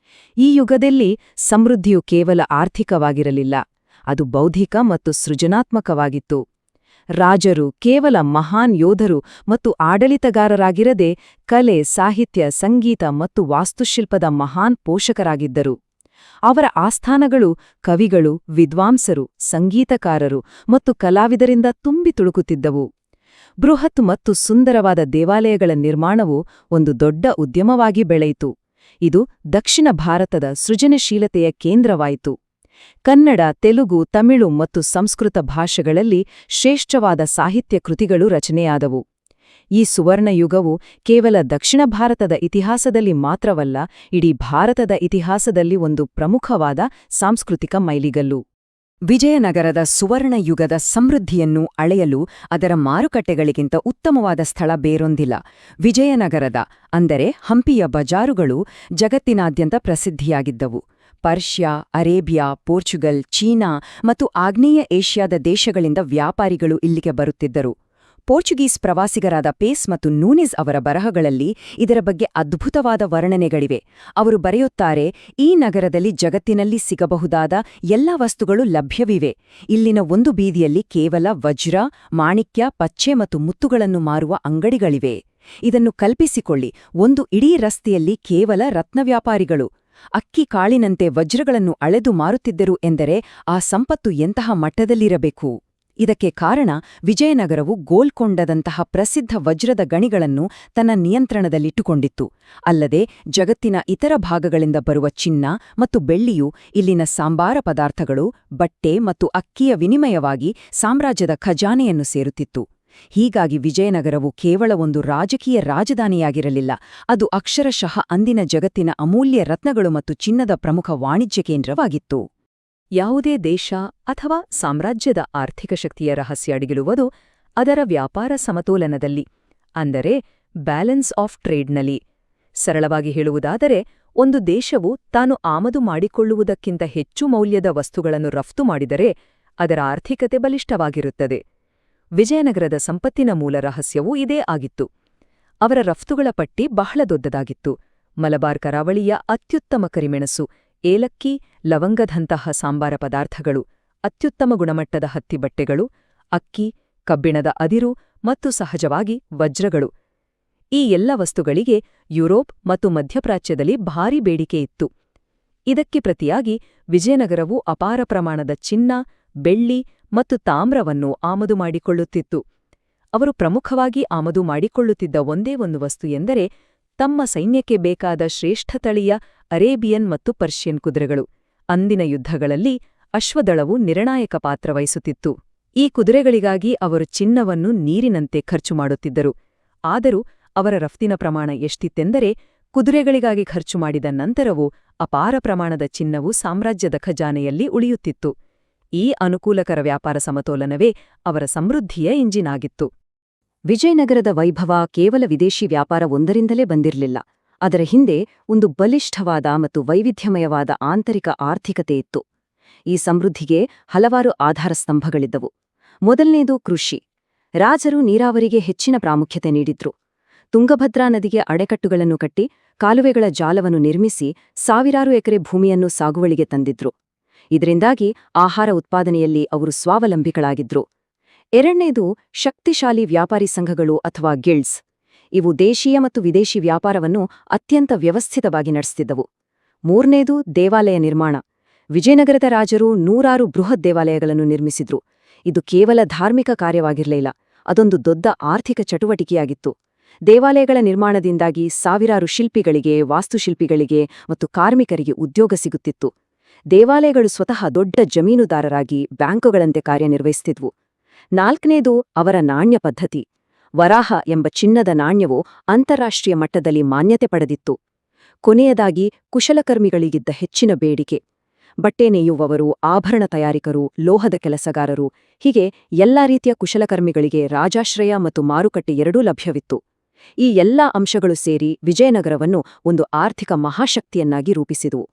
ಈ ಯುಗದಲ್ಲಿ ಸಮೃದ್ಧಿಯು ಕೇವಲ ಆರ್ಥಿಕವಾಗಿರಲಿಲ್ಲ, ಅದು ಬೌದ್ಧಿಕ ಮತ್ತು ಸೃಜನಾತ್ಮಕವಾಗಿತ್ತು. ರಾಜರು ಕೇವಲ ಮಹಾನ್ ಯೋಧರು ಮತ್ತು ಆಡಳಿತಗಾರರಾಗಿರದೆ ಕಲೆ, ಸಾಹಿತ್ಯ, ಸಂಗೀತ ಮತ್ತು ವಾಸ್ತುಶಿಲ್ಪದ ಮಹಾನ್ ಪೋಷಕರಾಗಿದ್ದರು. ಅವರ ಆಸ್ಥಾನಗಳು ಕವಿಗಳು, ವಿದ್ವಾಂಸರು, ಸಂಗೀತಕಾರರು ಮತ್ತು ಕಲಾವಿದರಿಂದ ತುಂಬಿ ತುಳುಕುತ್ತಿದ್ದವು. ಬೃಹತ್ ಮತ್ತು ಸುಂದರವಾದ ದೇವಾಲಯಗಳ ನಿರ್ಮಾಣವು ಒಂದು ದೊಡ್ಡ ಉದ್ಯಮವಾಗಿ ಬೆಳೆಯಿತು. ಇದು ದಕ್ಷಿಣ ಭಾರತದ ಸೃಜನಶೀಲತೆಯ ಕೇಂದ್ರವಾಯಿತು. ಕನ್ನಡ, ತೆಲುಗು, ತಮಿಳು ಮತ್ತು ಸಂಸ್ಕೃತ ಭಾಷೆಗಳಲ್ಲಿ ಶ್ರೇಷ್ಠವಾದ ಸಾಹಿತ್ಯ ಕೃತಿಗಳು ರಚನೆಯಾದವು. ಈ ಸುವರ್ಣಯುಗವು ಕೇವಲ ದಕ್ಷಿಣ ಭಾರತದ ಇತಿಹಾಸದಲ್ಲಿ ಮಾತ್ರವಲ್ಲ, ಇಡೀ ಭಾರತದ ಇತಿಹಾಸದಲ್ಲಿ ಒಂದು ಪ್ರಮುಖವಾದ ಸಾಂಸ್ಕೃತಿಕ ಮೈಲಿಗಲ್ಲು. ವಿಜಯನಗರದ ಸುವರ್ಣಯುಗದ ಸಮೃದ್ಧಿಯನ್ನು ಅಳೆಯಲು ಅದರ ಮಾರುಕಟ್ಟೆಗಳಿಗಿಂತ ಉತ್ತಮವಾದ ಸ್ಥಳ ಬೇರೊಂದಿಲ್ಲ. ವಿಜಯನಗರದ, ಅಂದರೆ ಹಂಪಿಯ ಬಜಾರುಗಳು ಜಗತ್ತಿನಾದ್ಯಂತ ಪ್ರಸಿದ್ಧಿಯಾಗಿದ್ದವು. ಪರ್ಷ್ಯಾ, ಅರೇಬಿಯಾ, ಪೋರ್ಚುಗಲ್, ಚೀನಾ ಮತ್ತು ಆಗ್ನೇಯ ಏಷ್ಯಾದ ದೇಶಗಳಿಂದ ವ್ಯಾಪಾರಿಗಳು ಇಲ್ಲಿಗೆ ಬರುತ್ತಿದ್ದರು. ಪೋರ್ಚುಗೀಸ್ ಪ್ರವಾಸಿಗರಾದ ಪೇಸ್ ಮತ್ತು ನೂನಿಸ್ ಅವರ ಬರಹಗಳಲ್ಲಿ ಇದರ ಬಗ್ಗೆ ಅದ್ಭುತವಾದ ವರ್ಣನೆಗಳಿವೆ. ಅವರು ಬರೆಯುತ್ತಾರೆ, ಈ ನಗರದಲ್ಲಿ ಜಗತ್ತಿನಲ್ಲಿ ಸಿಗಬಹುದಾದ ಎಲ್ಲ ವಸ್ತುಗಳು ಲಭ್ಯವಿವೆ. ಇಲ್ಲಿನ ಒಂದು ಬೀದಿಯಲ್ಲಿ ಕೇವಲ ವಜ್ರ, ಮಾಣಿಕ್ಯ, ಪಚ್ಚೆ ಮತ್ತು ಮುತ್ತುಗಳನ್ನು ಮಾರುವ ಅಂಗಡಿಗಳಿವೆ. ಇದನ್ನು ಕಲ್ಪಿಸಿಕೊಳ್ಳಿ, ಒಂದು ಇಡೀ ರಸ್ತೆಯಲ್ಲಿ ಕೇವಲ ರತ್ನವ್ಯಾಪಾರಿಗಳು ಅಕ್ಕಿ ಕಾಳಿನಂತೆ ವಜ್ರಗಳನ್ನು ಅಳೆದು ಮಾರುತ್ತಿದ್ದರು ಎಂದರೆ ಆ ಸಂಪತ್ತು ಎಂತಹ ಮಟ್ಟದಲ್ಲಿರಬೇಕು. ಇದಕ್ಕೆ ಕಾರಣ ವಿಜಯನಗರವು ಗೋಲ್ಕೊಂಡದಂತಹ ಪ್ರಸಿದ್ಧ ವಜ್ರದ ಗಣಿಗಳನ್ನು ತನ್ನ ನಿಯಂತ್ರಣದಲ್ಲಿಟ್ಟುಕೊಂಡಿತ್ತು. ಅಲ್ಲದೆ ಜಗತ್ತಿನ ಇತರ ಭಾಗಗಳಿಂದ ಬರುವ ಚಿನ್ನ ಮತ್ತು ಬೆಳ್ಳಿಯು ಇಲ್ಲಿನ ಸಾಂಬಾರ ಪದಾರ್ಥಗಳು, ಬಟ್ಟೆ ಮತ್ತು ಅಕ್ಕಿಯ ವಿನಿಮಯವಾಗಿ ಸಾಮ್ರಾಜ್ಯದ ಖಜಾನೆಯನ್ನು ಸೇರುತ್ತಿತ್ತು. ಹೀಗಾಗಿ ವಿಜಯನಗರವು ಕೇವಲ ಒಂದು ರಾಜಕೀಯ ರಾಜಧಾನಿಯಾಗಿರಲಿಲ್ಲ, ಅದು ಅಕ್ಷರಶಃ ಅಂದಿನ ಜಗತ್ತಿನ ಅಮೂಲ್ಯ ರತ್ನಗಳು ಮತ್ತು ಚಿನ್ನದ ಪ್ರಮುಖ ವಾಣಿಜ್ಯ ಕೇಂದ್ರವಾಗಿತ್ತು. ಯಾವುದೇ ದೇಶ ಅಥವಾ ಸಾಮ್ರಾಜ್ಯದ ಆರ್ಥಿಕ ಶಕ್ತಿಯ ರಹಸ್ಯ ಅಡಗಿರುವುದು ಅದರ ವ್ಯಾಪಾರ ಸಮತೋಲನದಲ್ಲಿ, ಅಂದರೆ ಬ್ಯಾಲೆನ್ಸ್ ಆಫ್ ಟ್ರೇಡ್ನಲ್ಲಿ. ಸರಳವಾಗಿ ಹೇಳುವುದಾದರೆ, ಒಂದು ದೇಶವು ತಾನು ಆಮದು ಮಾಡಿಕೊಳ್ಳುವುದಕ್ಕಿಂತ ಹೆಚ್ಚು ಮೌಲ್ಯದ ವಸ್ತುಗಳನ್ನು ರಫ್ತು ಮಾಡಿದರೆ ಅದರ ಆರ್ಥಿಕತೆ ಬಲಿಷ್ಠವಾಗಿರುತ್ತದೆ. ವಿಜಯನಗರದ ಸಂಪತ್ತಿನ ಮೂಲ ರಹಸ್ಯವೂ ಇದೇ ಆಗಿತ್ತು. ಅವರ ರಫ್ತುಗಳ ಪಟ್ಟಿ ಬಹಳ ದೊಡ್ಡದಾಗಿತ್ತು. ಮಲಬಾರ್ ಕರಾವಳಿಯ ಅತ್ಯುತ್ತಮ ಕರಿಮೆಣಸು, ಏಲಕ್ಕಿ, ಲವಂಗದಂತಹ ಸಾಂಬಾರ ಪದಾರ್ಥಗಳು, ಅತ್ಯುತ್ತಮ ಗುಣಮಟ್ಟದ ಹತ್ತಿಬಟ್ಟೆಗಳು, ಅಕ್ಕಿ, ಕಬ್ಬಿಣದ ಅದಿರು ಮತ್ತು ಸಹಜವಾಗಿ ವಜ್ರಗಳು. ಈ ಎಲ್ಲ ವಸ್ತುಗಳಿಗೆ ಯುರೋಪ್ ಮತ್ತು ಮಧ್ಯಪ್ರಾಚ್ಯದಲ್ಲಿ ಭಾರೀ ಬೇಡಿಕೆಯಿತ್ತು. ಇದಕ್ಕೆ ಪ್ರತಿಯಾಗಿ ವಿಜಯನಗರವು ಅಪಾರ ಪ್ರಮಾಣದ ಚಿನ್ನ, ಬೆಳ್ಳಿ ಮತ್ತು ತಾಮ್ರವನ್ನು ಆಮದು ಮಾಡಿಕೊಳ್ಳುತ್ತಿತ್ತು. ಅವರು ಪ್ರಮುಖವಾಗಿ ಆಮದು ಮಾಡಿಕೊಳ್ಳುತ್ತಿದ್ದ ಒಂದೇ ಒಂದು ವಸ್ತು ಎಂದರೆ ತಮ್ಮ ಸೈನ್ಯಕ್ಕೆ ಬೇಕಾದ ಶ್ರೇಷ್ಠ ತಳಿಯ ಅರೇಬಿಯನ್ ಮತ್ತು ಪರ್ಷಿಯನ್ ಕುದುರೆಗಳು. ಅಂದಿನ ಯುದ್ಧಗಳಲ್ಲಿ ಅಶ್ವದಳವು ನಿರ್ಣಾಯಕ ಪಾತ್ರ ವಹಿಸುತ್ತಿತ್ತು. ಈ ಕುದುರೆಗಳಿಗಾಗಿ ಅವರು ಚಿನ್ನವನ್ನು ನೀರಿನಂತೆ ಖರ್ಚು ಮಾಡುತ್ತಿದ್ದರು. ಆದರೂ ಅವರ ರಫ್ತಿನ ಪ್ರಮಾಣ ಎಷ್ಟಿತ್ತೆಂದರೆ, ಕುದುರೆಗಳಿಗಾಗಿ ಖರ್ಚು ಮಾಡಿದ ನಂತರವೂ ಅಪಾರ ಪ್ರಮಾಣದ ಚಿನ್ನವು ಸಾಮ್ರಾಜ್ಯದ ಖಜಾನೆಯಲ್ಲಿ ಉಳಿಯುತ್ತಿತ್ತು. ಈ ಅನುಕೂಲಕರ ವ್ಯಾಪಾರ ಸಮತೋಲನವೇ ಅವರ ಸಮೃದ್ಧಿಯ ಇಂಜಿನಾಗಿತ್ತು. ವಿಜಯನಗರದ ವೈಭವ ಕೇವಲ ವಿದೇಶಿ ವ್ಯಾಪಾರ ಒಂದರಿಂದಲೇ ಬಂದಿರಲಿಲ್ಲ. ಅದರ ಹಿಂದೆ ಒಂದು ಬಲಿಷ್ಠವಾದ ಮತ್ತು ವೈವಿಧ್ಯಮಯವಾದ ಆಂತರಿಕ ಆರ್ಥಿಕತೆ ಇತ್ತು. ಈ ಸಮೃದ್ಧಿಗೆ ಹಲವಾರು ಆಧಾರ ಸ್ತಂಭಗಳಿದ್ದವು. ಮೊದಲನೇದು ಕೃಷಿ. ರಾಜರು ನೀರಾವರಿಗೆ ಹೆಚ್ಚಿನ ಪ್ರಾಮುಖ್ಯತೆ ನೀಡಿದ್ರು. ತುಂಗಭದ್ರಾ ನದಿಗೆ ಅಡೆಕಟ್ಟುಗಳನ್ನು ಕಟ್ಟಿ, ಕಾಲುವೆಗಳ ಜಾಲವನ್ನು ನಿರ್ಮಿಸಿ ಸಾವಿರಾರು ಎಕರೆ ಭೂಮಿಯನ್ನು ಸಾಗುವಳಿಗೆ ತಂದಿದ್ರು. ಇದರಿಂದಾಗಿ ಆಹಾರ ಉತ್ಪಾದನೆಯಲ್ಲಿ ಅವರು ಸ್ವಾವಲಂಬಿಗಳಾಗಿದ್ರು. ಎರಡನೇದು ಶಕ್ತಿಶಾಲಿ ವ್ಯಾಪಾರಿ ಸಂಘಗಳು ಅಥವಾ ಗಿಲ್ಡ್ಸ್. ಇವು ದೇಶೀಯ ಮತ್ತು ವಿದೇಶಿ ವ್ಯಾಪಾರವನ್ನು ಅತ್ಯಂತ ವ್ಯವಸ್ಥಿತವಾಗಿ ನಡೆಸುತ್ತಿದ್ದವು. ಮೂರನೇದು ದೇವಾಲಯ ನಿರ್ಮಾಣ. ವಿಜಯನಗರದ ರಾಜರು ನೂರಾರು ಬೃಹತ್ ದೇವಾಲಯಗಳನ್ನು ನಿರ್ಮಿಸಿದ್ರು. ಇದು ಕೇವಲ ಧಾರ್ಮಿಕ ಕಾರ್ಯವಾಗಿರಲಿಲ್ಲ, ಅದೊಂದು ದೊಡ್ಡ ಆರ್ಥಿಕ ಚಟುವಟಿಕೆಯಾಗಿತ್ತು. ದೇವಾಲಯಗಳ ನಿರ್ಮಾಣದಿಂದಾಗಿ ಸಾವಿರಾರು ಶಿಲ್ಪಿಗಳಿಗೆ, ವಾಸ್ತುಶಿಲ್ಪಿಗಳಿಗೆ ಮತ್ತು ಕಾರ್ಮಿಕರಿಗೆ ಉದ್ಯೋಗ ಸಿಗುತ್ತಿತ್ತು. ದೇವಾಲಯಗಳು ಸ್ವತಃ ದೊಡ್ಡ ಜಮೀನುದಾರರಾಗಿ ಬ್ಯಾಂಕುಗಳಂತೆ ಕಾರ್ಯನಿರ್ವಹಿಸುತ್ತಿದ್ವು. ನಾಲ್ಕನೇದು ಅವರ ನಾಣ್ಯ ಪದ್ಧತಿ. ವರಾಹ ಎಂಬ ಚಿನ್ನದ ನಾಣ್ಯವು ಅಂತಾರಾಷ್ಟ್ರೀಯ ಮಟ್ಟದಲ್ಲಿ ಮಾನ್ಯತೆ ಪಡೆದಿತ್ತು. ಕೊನೆಯದಾಗಿ ಕುಶಲಕರ್ಮಿಗಳಿಗಿದ್ದ ಹೆಚ್ಚಿನ ಬೇಡಿಕೆ. ಬಟ್ಟೆ ನೇಯುವವರು, ಆಭರಣ ತಯಾರಿಕರು, ಲೋಹದ ಕೆಲಸಗಾರರು, ಹೀಗೆ ಎಲ್ಲಾ ರೀತಿಯ ಕುಶಲಕರ್ಮಿಗಳಿಗೆ ರಾಜಾಶ್ರಯ ಮತ್ತು ಮಾರುಕಟ್ಟೆ ಎರಡೂ ಲಭ್ಯವಿತ್ತು. ಈ ಎಲ್ಲಾ ಅಂಶಗಳು ಸೇರಿ ವಿಜಯನಗರವನ್ನು ಒಂದು ಆರ್ಥಿಕ ಮಹಾಶಕ್ತಿಯನ್ನಾಗಿ ರೂಪಿಸಿದವು.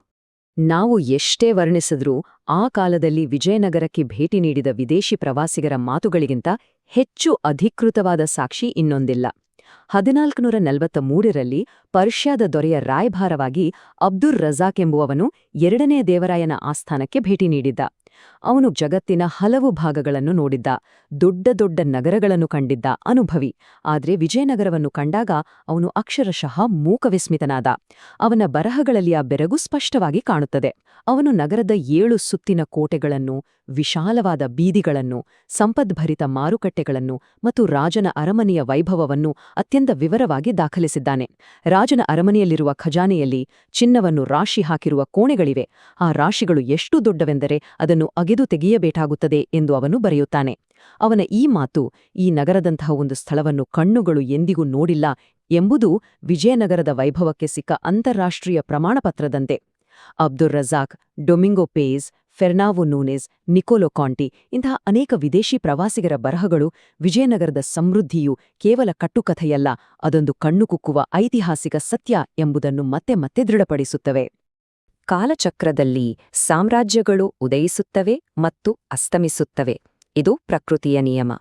ನಾವು ಎಷ್ಟೇ ವರ್ಣಿಸಿದ್ರೂ ಆ ಕಾಲದಲ್ಲಿ ವಿಜಯನಗರಕ್ಕೆ ಭೇಟಿ ನೀಡಿದ ವಿದೇಶಿ ಪ್ರವಾಸಿಗರ ಮಾತುಗಳಿಗಿಂತ ಹೆಚ್ಚು ಅಧಿಕೃತವಾದ ಸಾಕ್ಷಿ ಇನ್ನೊಂದಿಲ್ಲ. 1443ರಲ್ಲಿ ಪರ್ಷ್ಯಾದ ದೊರೆಯ ರಾಯಭಾರವಾಗಿ ಅಬ್ದುರ್ ರಜಾಕ್ ಎಂಬುವವನು ಎರಡನೇ ದೇವರಾಯನ ಆಸ್ಥಾನಕ್ಕೆ ಭೇಟಿ ನೀಡಿದ್ದ. ಅವನು ಜಗತ್ತಿನ ಹಲವು ಭಾಗಗಳನ್ನು ನೋಡಿದ್ದ, ದೊಡ್ಡ ದೊಡ್ಡ ನಗರಗಳನ್ನು ಕಂಡಿದ್ದ ಅನುಭವಿ. ಆದ್ರೆ ವಿಜಯನಗರವನ್ನು ಕಂಡಾಗ ಅವನು ಅಕ್ಷರಶಃ ಮೂಕವಿಸ್ಮಿತನಾದ. ಅವನ ಬರಹಗಳಲ್ಲಿ ಆ ಬೆರಗು ಸ್ಪಷ್ಟವಾಗಿ ಕಾಣುತ್ತದೆ. ಅವನು ನಗರದ 7 ಸುತ್ತಿನ ಕೋಟೆಗಳನ್ನು, ವಿಶಾಲವಾದ ಬೀದಿಗಳನ್ನು, ಸಂಪದ್ಭರಿತ ಮಾರುಕಟ್ಟೆಗಳನ್ನು ಮತ್ತು ರಾಜನ ಅರಮನೆಯ ವೈಭವವನ್ನು ಅತ್ಯಂತ ವಿವರವಾಗಿ ದಾಖಲಿಸಿದ್ದಾನೆ. ರಾಜನ ಅರಮನೆಯಲ್ಲಿರುವ ಖಜಾನೆಯಲ್ಲಿ ಚಿನ್ನವನ್ನು ರಾಶಿ ಹಾಕಿರುವ ಕೋಣೆಗಳಿವೆ. ಆ ರಾಶಿಗಳು ಎಷ್ಟು ದೊಡ್ಡವೆಂದರೆ ಅದನ್ನು ಅಗೆದು ತೆಗೆಯಬೇಕಾಗುತ್ತದೆ ಎಂದು ಅವನು ಬರೆಯುತ್ತಾನೆ. ಅವನ ಈ ಮಾತು ಈ ನಗರದಂತಹ ಒಂದು ಸ್ಥಳವನ್ನು ಕಣ್ಣುಗಳು ಎಂದಿಗೂ ನೋಡಿಲ್ಲ ಎಂಬುದು ವಿಜಯನಗರದ ವೈಭವಕ್ಕೆ ಸಿಕ್ಕ ಅಂತಾರಾಷ್ಟ್ರೀಯ ಪ್ರಮಾಣಪತ್ರದಂತೆ. Abdur Razzaq, Domingo Paes, Fernao Nunes, Niccolo Conti ಇಂತಹ ಅನೇಕ ವಿದೇಶಿ ಪ್ರವಾಸಿಗರ ಬರಹಗಳು ವಿಜಯನಗರದ ಸಮೃದ್ಧಿಯು ಕೇವಲ ಕಟ್ಟುಕಥೆಯಲ್ಲ, ಅದೊಂದು ಕಣ್ಣುಕುಕ್ಕುವ ಐತಿಹಾಸಿಕ ಸತ್ಯ ಎಂಬುದನ್ನು ಮತ್ತೆ ಮತ್ತೆ ದೃಢಪಡಿಸುತ್ತವೆ. ಕಾಲಚಕ್ರದಲ್ಲಿ ಸಾಮ್ರಾಜ್ಯಗಳು ಉದಯಿಸುತ್ತವೆ ಮತ್ತು ಅಸ್ತಮಿಸುತ್ತವೆ. ಇದು ಪ್ರಕೃತಿಯ ನಿಯಮ.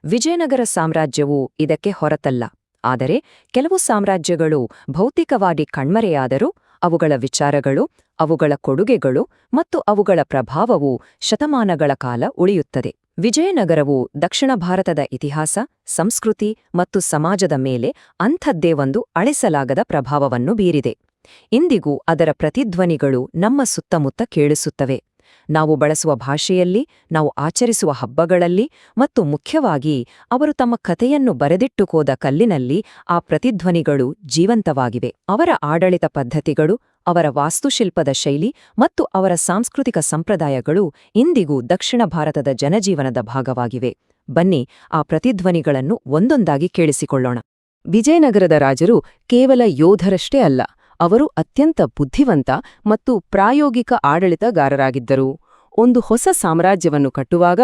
ವಿಜಯನಗರ ಸಾಮ್ರಾಜ್ಯವು ಇದಕ್ಕೆ ಹೊರತಲ್ಲ. ಆದರೆ ಕೆಲವು ಸಾಮ್ರಾಜ್ಯಗಳು ಭೌತಿಕವಾಗಿ ಕಣ್ಮರೆಯಾದರೂ ಅವುಗಳ ವಿಚಾರಗಳು, ಅವುಗಳ ಕೊಡುಗೆಗಳು ಮತ್ತು ಅವುಗಳ ಪ್ರಭಾವವು ಶತಮಾನಗಳ ಕಾಲ ಉಳಿಯುತ್ತದೆ. ವಿಜಯನಗರವು ದಕ್ಷಿಣ ಭಾರತದ ಇತಿಹಾಸ, ಸಂಸ್ಕೃತಿ ಮತ್ತು ಸಮಾಜದ ಮೇಲೆ ಅಂಥದ್ದೇ ಒಂದು ಅಳಿಸಲಾಗದ ಪ್ರಭಾವವನ್ನು ಬೀರಿದೆ. ಇಂದಿಗೂ ಅದರ ಪ್ರತಿಧ್ವನಿಗಳು ನಮ್ಮ ಸುತ್ತಮುತ್ತ ಕೇಳಿಸುತ್ತವೆ. ನಾವು ಬಳಸುವ ಭಾಷೆಯಲ್ಲಿ, ನಾವು ಆಚರಿಸುವ ಹಬ್ಬಗಳಲ್ಲಿ ಮತ್ತು ಮುಖ್ಯವಾಗಿ ಅವರು ತಮ್ಮ ಕಥೆಯನ್ನು ಬರೆದಿಟ್ಟುಕೋದ ಕಲ್ಲಿನಲ್ಲಿ ಆ ಪ್ರತಿಧ್ವನಿಗಳು ಜೀವಂತವಾಗಿವೆ. ಅವರ ಆಡಳಿತ ಪದ್ಧತಿಗಳು, ಅವರ ವಾಸ್ತುಶಿಲ್ಪದ ಶೈಲಿ ಮತ್ತು ಅವರ ಸಾಂಸ್ಕೃತಿಕ ಸಂಪ್ರದಾಯಗಳು ಇಂದಿಗೂ ದಕ್ಷಿಣ ಭಾರತದ ಜನಜೀವನದ ಭಾಗವಾಗಿವೆ. ಬನ್ನಿ ಆ ಪ್ರತಿಧ್ವನಿಗಳನ್ನು ಒಂದೊಂದಾಗಿ ಕೇಳಿಸಿಕೊಳ್ಳೋಣ. ವಿಜಯನಗರದ ರಾಜರು ಕೇವಲ ಯೋಧರಷ್ಟೇ ಅಲ್ಲ, ಅವರು ಅತ್ಯಂತ ಬುದ್ಧಿವಂತ ಮತ್ತು ಪ್ರಾಯೋಗಿಕ ಆಡಳಿತಗಾರರಾಗಿದ್ದರು. ಒಂದು ಹೊಸ ಸಾಮ್ರಾಜ್ಯವನ್ನು ಕಟ್ಟುವಾಗ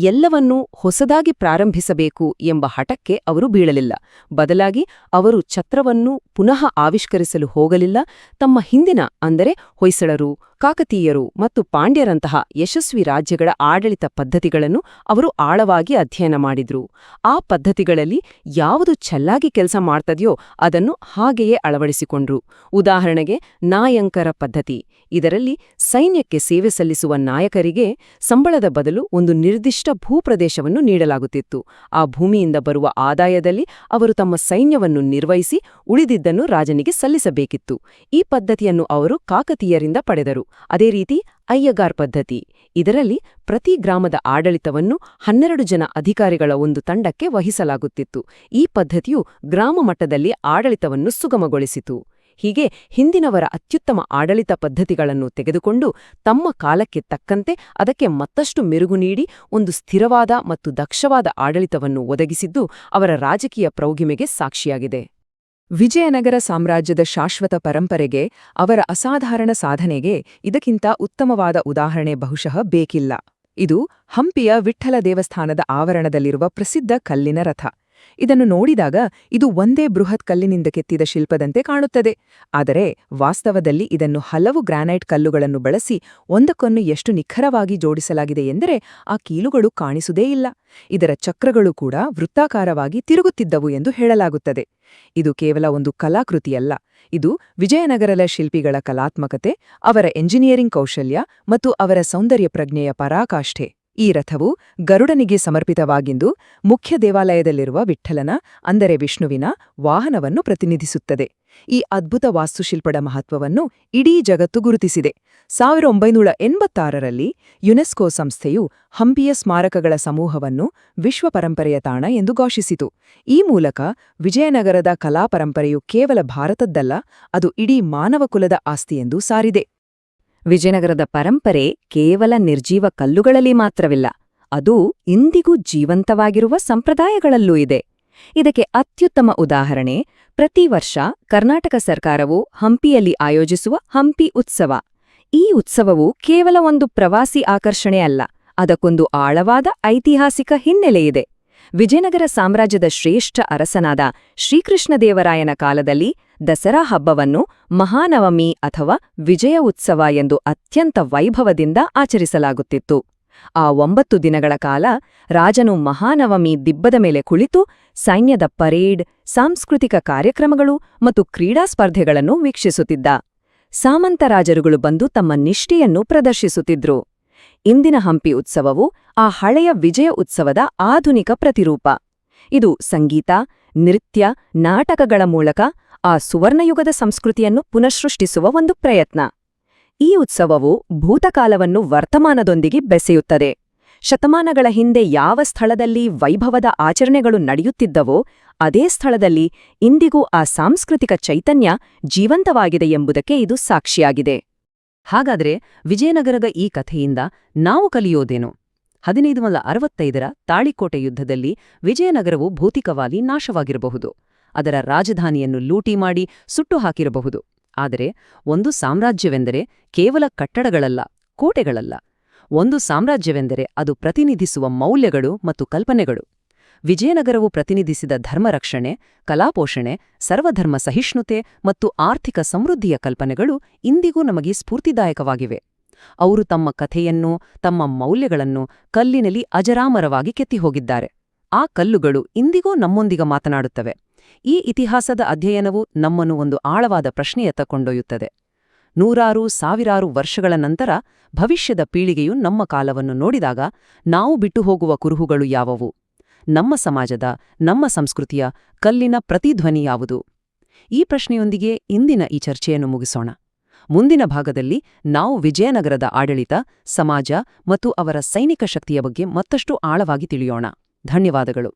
ಎಲ್ಲವನ್ನೂ ಹೊಸದಾಗಿ ಪ್ರಾರಂಭಿಸಬೇಕು ಎಂಬ ಹಠಕ್ಕೆ ಅವರು ಬೀಳಲಿಲ್ಲ. ಬದಲಾಗಿ ಅವರು ಛತ್ರವನ್ನು ಪುನಃ ಆವಿಷ್ಕರಿಸಲು ಹೋಗಲಿಲ್ಲ. ತಮ್ಮ ಹಿಂದಿನ, ಅಂದರೆ ಹೊಯ್ಸಳರು, ಕಾಕತೀಯರು ಮತ್ತು ಪಾಂಡ್ಯರಂತಹ ಯಶಸ್ವಿ ರಾಜ್ಯಗಳ ಆಡಳಿತ ಪದ್ಧತಿಗಳನ್ನು ಅವರು ಆಳವಾಗಿ ಅಧ್ಯಯನ ಮಾಡಿದ್ರು. ಆ ಪದ್ಧತಿಗಳಲ್ಲಿ ಯಾವುದು ಚೆನ್ನಾಗಿ ಕೆಲಸ ಮಾಡ್ತದೆಯೋ ಅದನ್ನು ಹಾಗೆಯೇ ಅಳವಡಿಸಿಕೊಂಡ್ರು. ಉದಾಹರಣೆಗೆ ನಾಯಂಕರ ಪದ್ಧತಿ. ಇದರಲ್ಲಿ ಸೈನ್ಯಕ್ಕೆ ಸೇವೆ ಸಲ್ಲಿಸುವ ನಾಯಕರಿಗೆ ಸಂಬಳದ ಬದಲು ಒಂದು ನಿರ್ದಿಷ್ಟ ಭೂಪ್ರದೇಶವನ್ನು ನೀಡಲಾಗುತ್ತಿತ್ತು. ಆ ಭೂಮಿಯಿಂದ ಬರುವ ಆದಾಯದಲ್ಲಿ ಅವರು ತಮ್ಮ ಸೈನ್ಯವನ್ನು ನಿರ್ವಹಿಸಿ ಉಳಿದಿದ್ದನ್ನು ರಾಜನಿಗೆ ಸಲ್ಲಿಸಬೇಕಿತ್ತು. ಈ ಪದ್ಧತಿಯನ್ನು ಅವರು ಕಾಕತೀಯರಿಂದ ಪಡೆದರು. ಅದೇ ರೀತಿ ಅಯ್ಯಗಾರ್ ಪದ್ಧತಿ. ಇದರಲ್ಲಿ ಪ್ರತಿ ಗ್ರಾಮದ ಆಡಳಿತವನ್ನು 12 ಜನ ಅಧಿಕಾರಿಗಳ ಒಂದು ತಂಡಕ್ಕೆ ವಹಿಸಲಾಗುತ್ತಿತ್ತು. ಈ ಪದ್ಧತಿಯು ಗ್ರಾಮ ಮಟ್ಟದಲ್ಲಿ ಆಡಳಿತವನ್ನು ಸುಗಮಗೊಳಿಸಿತು. ಹೀಗೆ ಹಿಂದಿನವರ ಅತ್ಯುತ್ತಮ ಆಡಳಿತ ಪದ್ಧತಿಗಳನ್ನು ತೆಗೆದುಕೊಂಡು ತಮ್ಮ ಕಾಲಕ್ಕೆ ತಕ್ಕಂತೆ ಅದಕ್ಕೆ ಮತ್ತಷ್ಟು ಮೆರುಗು ನೀಡಿ ಒಂದು ಸ್ಥಿರವಾದ ಮತ್ತು ದಕ್ಷವಾದ ಆಡಳಿತವನ್ನು ಒದಗಿಸಿದ್ದು ಅವರ ರಾಜಕೀಯ ಪ್ರೌಢಿಮೆಗೆ ಸಾಕ್ಷಿಯಾಗಿದೆ. ವಿಜಯನಗರ ಸಾಮ್ರಾಜ್ಯದ ಶಾಶ್ವತ ಪರಂಪರೆಗೆ, ಅವರ ಅಸಾಧಾರಣ ಸಾಧನೆಗೆ ಇದಕ್ಕಿಂತ ಉತ್ತಮವಾದ ಉದಾಹರಣೆ ಬಹುಶಃ ಬೇಕಿಲ್ಲ. ಇದು ಹಂಪಿಯ ವಿಠ್ಠಲ ದೇವಸ್ಥಾನದ ಆವರಣದಲ್ಲಿರುವ ಪ್ರಸಿದ್ಧ ಕಲ್ಲಿನ ರಥ. ಇದನ್ನು ನೋಡಿದಾಗ ಇದು ಒಂದೇ ಬೃಹತ್ ಕಲ್ಲಿನಿಂದ ಕೆತ್ತಿದ ಶಿಲ್ಪದಂತೆ ಕಾಣುತ್ತದೆ. ಆದರೆ ವಾಸ್ತವದಲ್ಲಿ ಇದನ್ನು ಹಲವು ಗ್ರಾನೈಟ್ ಕಲ್ಲುಗಳನ್ನು ಬಳಸಿ ಒಂದಕ್ಕೊಂದು ಎಷ್ಟು ನಿಖರವಾಗಿ ಜೋಡಿಸಲಾಗಿದೆ ಎಂದರೆ ಆ ಕೀಲುಗಳು ಕಾಣಿಸುವುದೇ ಇಲ್ಲ. ಇದರ ಚಕ್ರಗಳು ಕೂಡ ವೃತ್ತಾಕಾರವಾಗಿ ತಿರುಗುತ್ತಿದ್ದವು ಎಂದು ಹೇಳಲಾಗುತ್ತದೆ. ಇದು ಕೇವಲ ಒಂದು ಕಲಾಕೃತಿಯಲ್ಲ, ಇದು ವಿಜಯನಗರದ ಶಿಲ್ಪಿಗಳ ಕಲಾತ್ಮಕತೆ, ಅವರ ಎಂಜಿನಿಯರಿಂಗ್ ಕೌಶಲ್ಯ ಮತ್ತು ಅವರ ಸೌಂದರ್ಯ ಪ್ರಜ್ಞೆಯ ಪರಾಕಾಷ್ಠೆ. ಈ ರಥವು ಗರುಡನಿಗೆ ಸಮರ್ಪಿತವಾಗಿದ್ದು ಮುಖ್ಯ ದೇವಾಲಯದಲ್ಲಿರುವ ವಿಠ್ಠಲನ, ಅಂದರೆ ವಿಷ್ಣುವಿನ, ವಾಹನವನ್ನು ಪ್ರತಿನಿಧಿಸುತ್ತದೆ. ಈ ಅದ್ಭುತ ವಾಸ್ತುಶಿಲ್ಪದ ಮಹತ್ವವನ್ನು ಇಡೀ ಜಗತ್ತು ಗುರುತಿಸಿದೆ. 1986ರಲ್ಲಿ ಯುನೆಸ್ಕೋ ಸಂಸ್ಥೆಯು ಹಂಪಿಯ ಸ್ಮಾರಕಗಳ ಸಮೂಹವನ್ನು ವಿಶ್ವ ಪರಂಪರೆಯ ತಾಣ ಎಂದು ಘೋಷಿಸಿತು. ಈ ಮೂಲಕ ವಿಜಯನಗರದ ಕಲಾ ಪರಂಪರೆಯು ಕೇವಲ ಭಾರತದ್ದಲ್ಲ, ಅದು ಇಡೀ ಮಾನವಕುಲದ ಆಸ್ತಿಯೆಂದು ಸಾರಿದೆ. ವಿಜಯನಗರದ ಪರಂಪರೆ ಕೇವಲ ನಿರ್ಜೀವ ಕಲ್ಲುಗಳಲ್ಲಿ ಮಾತ್ರವಿಲ್ಲ, ಅದು ಇಂದಿಗೂ ಜೀವಂತವಾಗಿರುವ ಸಂಪ್ರದಾಯಗಳಲ್ಲೂ ಇದೆ. ಇದಕ್ಕೆ ಅತ್ಯುತ್ತಮ ಉದಾಹರಣೆ ಪ್ರತಿ ವರ್ಷ ಕರ್ನಾಟಕ ಸರ್ಕಾರವು ಹಂಪಿಯಲ್ಲಿ ಆಯೋಜಿಸುವ ಹಂಪಿ ಉತ್ಸವ. ಈ ಉತ್ಸವವು ಕೇವಲ ಒಂದು ಪ್ರವಾಸಿ ಆಕರ್ಷಣೆ ಅಲ್ಲ, ಅದಕ್ಕೊಂದು ಆಳವಾದ ಐತಿಹಾಸಿಕ ಹಿನ್ನೆಲೆಯಿದೆ. ವಿಜಯನಗರ ಸಾಮ್ರಾಜ್ಯದ ಶ್ರೇಷ್ಠ ಅರಸನಾದ ಶ್ರೀಕೃಷ್ಣದೇವರಾಯನ ಕಾಲದಲ್ಲಿ ದಸರಾ ಹಬ್ಬವನ್ನು ಮಹಾನವಮಿ ಅಥವಾ ವಿಜಯ ಉತ್ಸವ ಎಂದು ಅತ್ಯಂತ ವೈಭವದಿಂದ ಆಚರಿಸಲಾಗುತ್ತಿತ್ತು. ಆ 9 ದಿನಗಳ ಕಾಲ ರಾಜನು ಮಹಾನವಮಿ ದಿಬ್ಬದ ಮೇಲೆ ಕುಳಿತು ಸೈನ್ಯದ ಪರೇಡ್, ಸಾಂಸ್ಕೃತಿಕ ಕಾರ್ಯಕ್ರಮಗಳು ಮತ್ತು ಕ್ರೀಡಾ ಸ್ಪರ್ಧೆಗಳನ್ನು ವೀಕ್ಷಿಸುತ್ತಿದ್ದ. ಸಾಮಂತ ರಾಜರುಗಳು ಬಂದು ತಮ್ಮ ನಿಷ್ಠೆಯನ್ನು ಪ್ರದರ್ಶಿಸುತ್ತಿದ್ರು. ಇಂದಿನ ಹಂಪಿ ಉತ್ಸವವು ಆ ಹಳೆಯ ವಿಜಯ ಉತ್ಸವದ ಆಧುನಿಕ ಪ್ರತಿರೂಪ. ಇದು ಸಂಗೀತ, ನೃತ್ಯ, ನಾಟಕಗಳ ಮೂಲಕ ಆ ಸುವರ್ಣಯುಗದ ಸಂಸ್ಕೃತಿಯನ್ನು ಪುನಃಸೃಷ್ಟಿಸುವ ಒಂದು ಪ್ರಯತ್ನ. ಈ ಉತ್ಸವವು ಭೂತಕಾಲವನ್ನು ವರ್ತಮಾನದೊಂದಿಗೆ ಬೆಸೆಯುತ್ತದೆ. ಶತಮಾನಗಳ ಹಿಂದೆ ಯಾವ ಸ್ಥಳದಲ್ಲಿ ವೈಭವದ ಆಚರಣೆಗಳು ನಡೆಯುತ್ತಿದ್ದವೋ ಅದೇ ಸ್ಥಳದಲ್ಲಿ ಇಂದಿಗೂ ಆ ಸಾಂಸ್ಕೃತಿಕ ಚೈತನ್ಯ ಜೀವಂತವಾಗಿದೆ ಎಂಬುದಕ್ಕೆ ಇದು ಸಾಕ್ಷಿಯಾಗಿದೆ. ಹಾಗಾದ್ರೆ ವಿಜಯನಗರದ ಈ ಕಥೆಯಿಂದ ನಾವು ಕಲಿಯೋದೇನು? 1565ರ ತಾಳಿಕೋಟೆ ಯುದ್ಧದಲ್ಲಿ ವಿಜಯನಗರವು ಭೌತಿಕವಾಗಿ ನಾಶವಾಗಿರಬಹುದು. ಅದರ ರಾಜಧಾನಿಯನ್ನು ಲೂಟಿ ಮಾಡಿ ಸುಟ್ಟು ಹಾಕಿರಬಹುದು. ಆದರೆ ಒಂದು ಸಾಮ್ರಾಜ್ಯವೆಂದರೆ ಕೇವಲ ಕಟ್ಟಡಗಳಲ್ಲ, ಕೋಟೆಗಳಲ್ಲ. ಒಂದು ಸಾಮ್ರಾಜ್ಯವೆಂದರೆ ಅದು ಪ್ರತಿನಿಧಿಸುವ ಮೌಲ್ಯಗಳು ಮತ್ತು ಕಲ್ಪನೆಗಳು. ವಿಜಯನಗರವು ಪ್ರತಿನಿಧಿಸಿದ ಧರ್ಮರಕ್ಷಣೆ, ಕಲಾಪೋಷಣೆ, ಸರ್ವಧರ್ಮ ಸಹಿಷ್ಣುತೆ ಮತ್ತು ಆರ್ಥಿಕ ಸಮೃದ್ಧಿಯ ಕಲ್ಪನೆಗಳು ಇಂದಿಗೂ ನಮಗೆ ಸ್ಫೂರ್ತಿದಾಯಕವಾಗಿವೆ. ಅವರು ತಮ್ಮ ಕಥೆಯನ್ನು, ತಮ್ಮ ಮೌಲ್ಯಗಳನ್ನು ಕಲ್ಲಿನಲ್ಲಿ ಅಜರಾಮರವಾಗಿ ಕೆತ್ತಿಹೋಗಿದ್ದಾರೆ. ಆ ಕಲ್ಲುಗಳು ಇಂದಿಗೂ ನಮ್ಮೊಂದಿಗೆ ಮಾತನಾಡುತ್ತವೆ. ಈ ಇತಿಹಾಸದ ಅಧ್ಯಯನವು ನಮ್ಮನ್ನು ಒಂದು ಆಳವಾದ ಪ್ರಶ್ನೆಯತ್ತ ಕೊಂಡೊಯ್ಯುತ್ತದೆ. ನೂರಾರು, ಸಾವಿರಾರು ವರ್ಷಗಳ ನಂತರ ಭವಿಷ್ಯದ ಪೀಳಿಗೆಯು ನಮ್ಮ ಕಾಲವನ್ನು ನೋಡಿದಾಗ ನಾವು ಬಿಟ್ಟುಹೋಗುವ ಕುರುಹುಗಳು ಯಾವುವು? ನಮ್ಮ ಸಮಾಜದ, ನಮ್ಮ ಸಂಸ್ಕೃತಿಯ ಕಲ್ಲಿನ ಪ್ರತಿಧ್ವನಿ ಯಾವುದು? ಈ ಪ್ರಶ್ನೆಯೊಂದಿಗೆ ಇಂದಿನ ಈ ಚರ್ಚೆಯನ್ನು ಮುಗಿಸೋಣ. ಮುಂದಿನ ಭಾಗದಲ್ಲಿ ನಾವು ವಿಜಯನಗರದ ಆಡಳಿತ, ಸಮಾಜ ಮತ್ತು ಅವರ ಸೈನಿಕ ಶಕ್ತಿಯ ಬಗ್ಗೆ ಮತ್ತಷ್ಟು ಆಳವಾಗಿ ತಿಳಿಯೋಣ. ಧನ್ಯವಾದಗಳು.